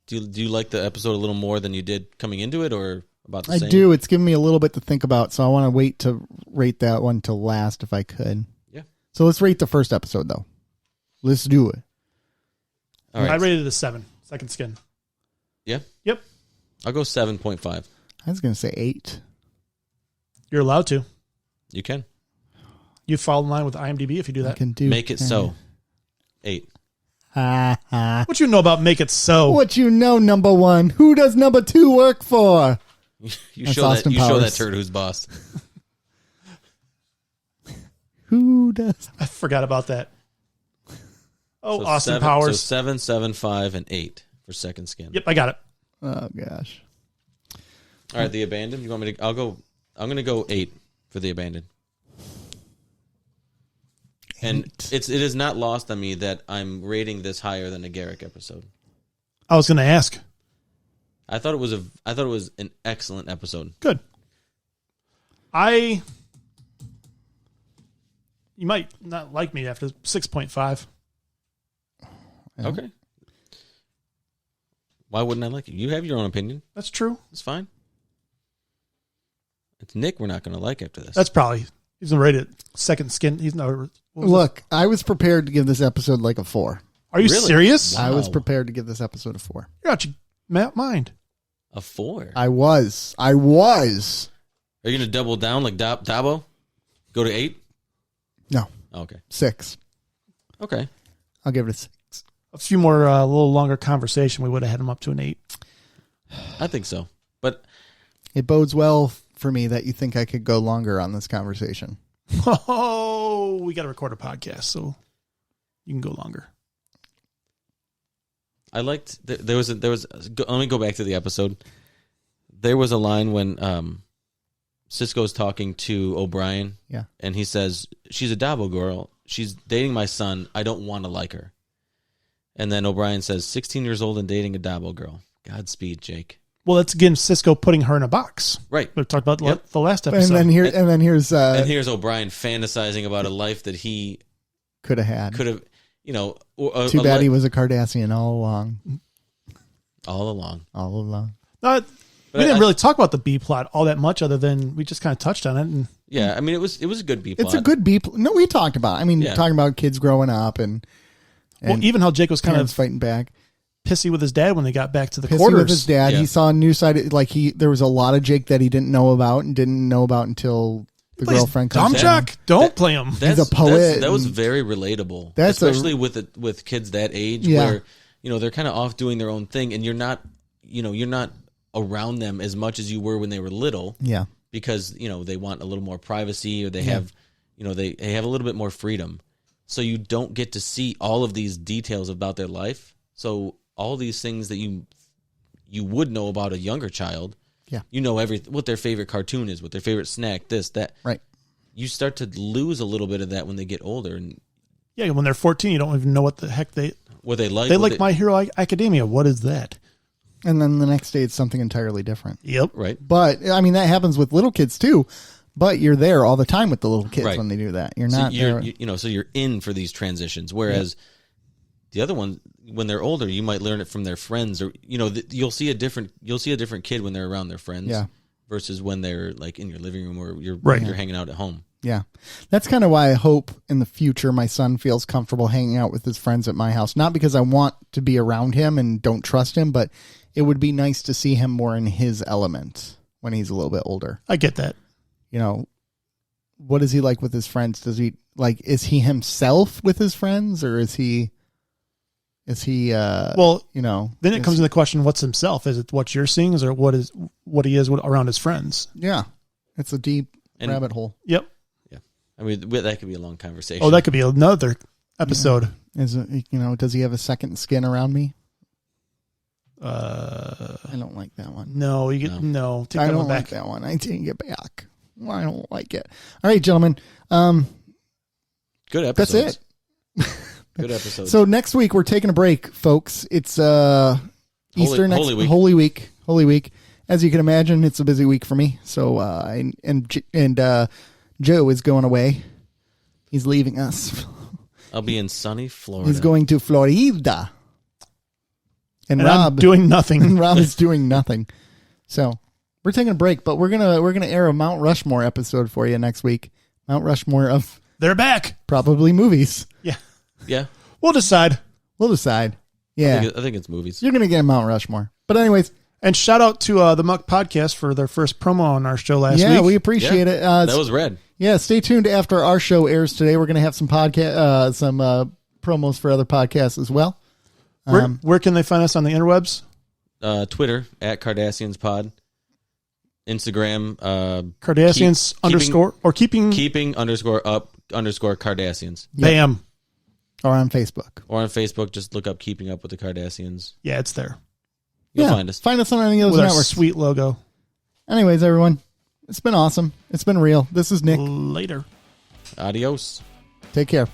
do you like the episode a little more than you did coming into it, or about the same? I do. It's given me a little bit to think about, so I want to wait to rate that one till last if I could. Yeah. So let's rate the first episode though. Let's do it. All right. I rated it a 7. Second skin. Yeah. Yep. I'll go 7.5. I was going to say 8. You're allowed to. You can. You fall in line with IMDb if you do I that. can do. Make it so. 8. What you know about Make It So? What you know, number 1? Who does number 2 work for? You show that turd who's boss. Who does? I forgot about that. Oh, So Austin Powers. So 7, 7, 5, and 8 for second skin. Yep, I got it. Oh gosh. All right, The Abandoned. You want me to? I'm going to go 8 for The Abandoned. And it is not lost on me that I'm rating this higher than a Garrick episode. I was going to ask. I thought it was an excellent episode. Good. You might not like me after 6.5. Yeah. Okay. Why wouldn't I like it? You have your own opinion. That's true. It's fine. It's Nick we're not going to like after this. That's probably he's gonna rate it second skin. He's no. Look, I was prepared to give this episode like a 4. Are you Really? serious? Wow. I was prepared to give this episode a 4. You're out your mind. a 4. I was. Are you going to double down like Dabo? Go to 8? No, Okay. 6. Okay. I'll give it a 6. A few more, a little longer conversation, we would have had him up to an 8. I think so. But It bodes well for me that you think I could go longer on this conversation. Oh, we got to record a podcast, so you can go longer. I liked there was let me go back to the episode. There was a line when Cisco's talking to O'Brien. Yeah. And he says, "She's a Dabo girl. She's dating my son. I don't want to like her." And then O'Brien says, 16 years old and dating a Dabo girl. Godspeed, Jake. Well, that's again Cisco putting her in a box. Right. We talked about Yep. the last episode. And then here's And here's O'Brien fantasizing about a life that he could have had. could have, Too bad he was a Cardassian all along. all along. All along. We didn't really talk about the B plot all that much, other than we just kind of touched on it. And Yeah, I mean it was a good B plot. It's a good B. No, we talked about it. I mean, Yeah. talking about kids growing up and even how Jake was kind parents of fighting back. pissy with his dad when they got back to the Pissy quarters. with his dad. Yeah. He saw a new side. Like there was a lot of Jake that he didn't know about and didn't know about until the Plays girlfriend comes dumb down. Chuck. Don't play him. That's, He's a poet that was and- very relatable, That's especially with kids that age, Yeah. where they're kind of off doing their own thing, and you're not around them as much as you were when they were little. Yeah. Because they want a little more privacy, or they have they have a little bit more freedom, so you don't get to see all of these details about their life. So all these things that you would know about a younger child, what their favorite cartoon is, what their favorite snack, this, that, Right. you start to lose a little bit of that when they get older, and Yeah, when they're 14, you don't even know what the heck what they like. they what like. My Hero Academia. What is that? And then the next day it's something entirely different. Yep. right. But I mean, that happens with little kids too. But you're there all the time with the little kids Right. when they do that. You're So not there. so you're in for these transitions. Whereas the other one, when they're older, you might learn it from their friends, or you'll see a different kid when they're around their friends, versus when they're like in your living room or you're hanging out at home. Yeah. That's kind of why I hope in the future my son feels comfortable hanging out with his friends at my house. Not because I want to be around him and don't trust him, but it would be nice to see him more in his element when he's a little bit older. I get that. What is he like with his friends? Is he himself with his friends, or is he Well, then it comes to the question: what's himself? Is it what you're seeing, or what he is around his friends? Yeah. It's a deep And- rabbit hole. Yep. Yeah, I mean that could be a long conversation. Oh, that could be another episode. Does he have a second skin around me? Uh, I don't like that one. no, you get no. Take I that don't one like back. that one. I take it back. I don't like it. All right, gentlemen. Good That's episodes. it. Good episode. So next week we're taking a break, folks. It's Easter Holy Week. Holy Week. As you can imagine, it's a busy week for me. So Joe is going away. He's leaving us. I'll be in sunny Florida. He's going to Florida. And And Rob I'm doing nothing. and Rob is doing nothing. So we're taking a break, but we're gonna air a Mount Rushmore episode for you next week. Mount Rushmore of They're back. probably movies. Yeah, Yeah, we'll decide. We'll decide. Yeah, I think it's movies. you're gonna get a Mount Rushmore. But anyways, And shout out to the Muck Podcast for their first promo on our show last yeah, week. we appreciate it. That was red. Yeah, stay tuned after our show airs today. We're gonna have some promos for other podcasts as well. Where can they find us on the interwebs? Twitter at Cardassians Pod, Instagram Cardassians keeping _up _Cardassians, Bam. Or on Facebook. or on Facebook just look up Keeping Up with the Cardassians. Yeah, it's there You'll find us. Find us on any of those with our networks. sweet logo. Anyways, everyone, it's been awesome. It's been real. This is Nick. Later. Adios. Take care.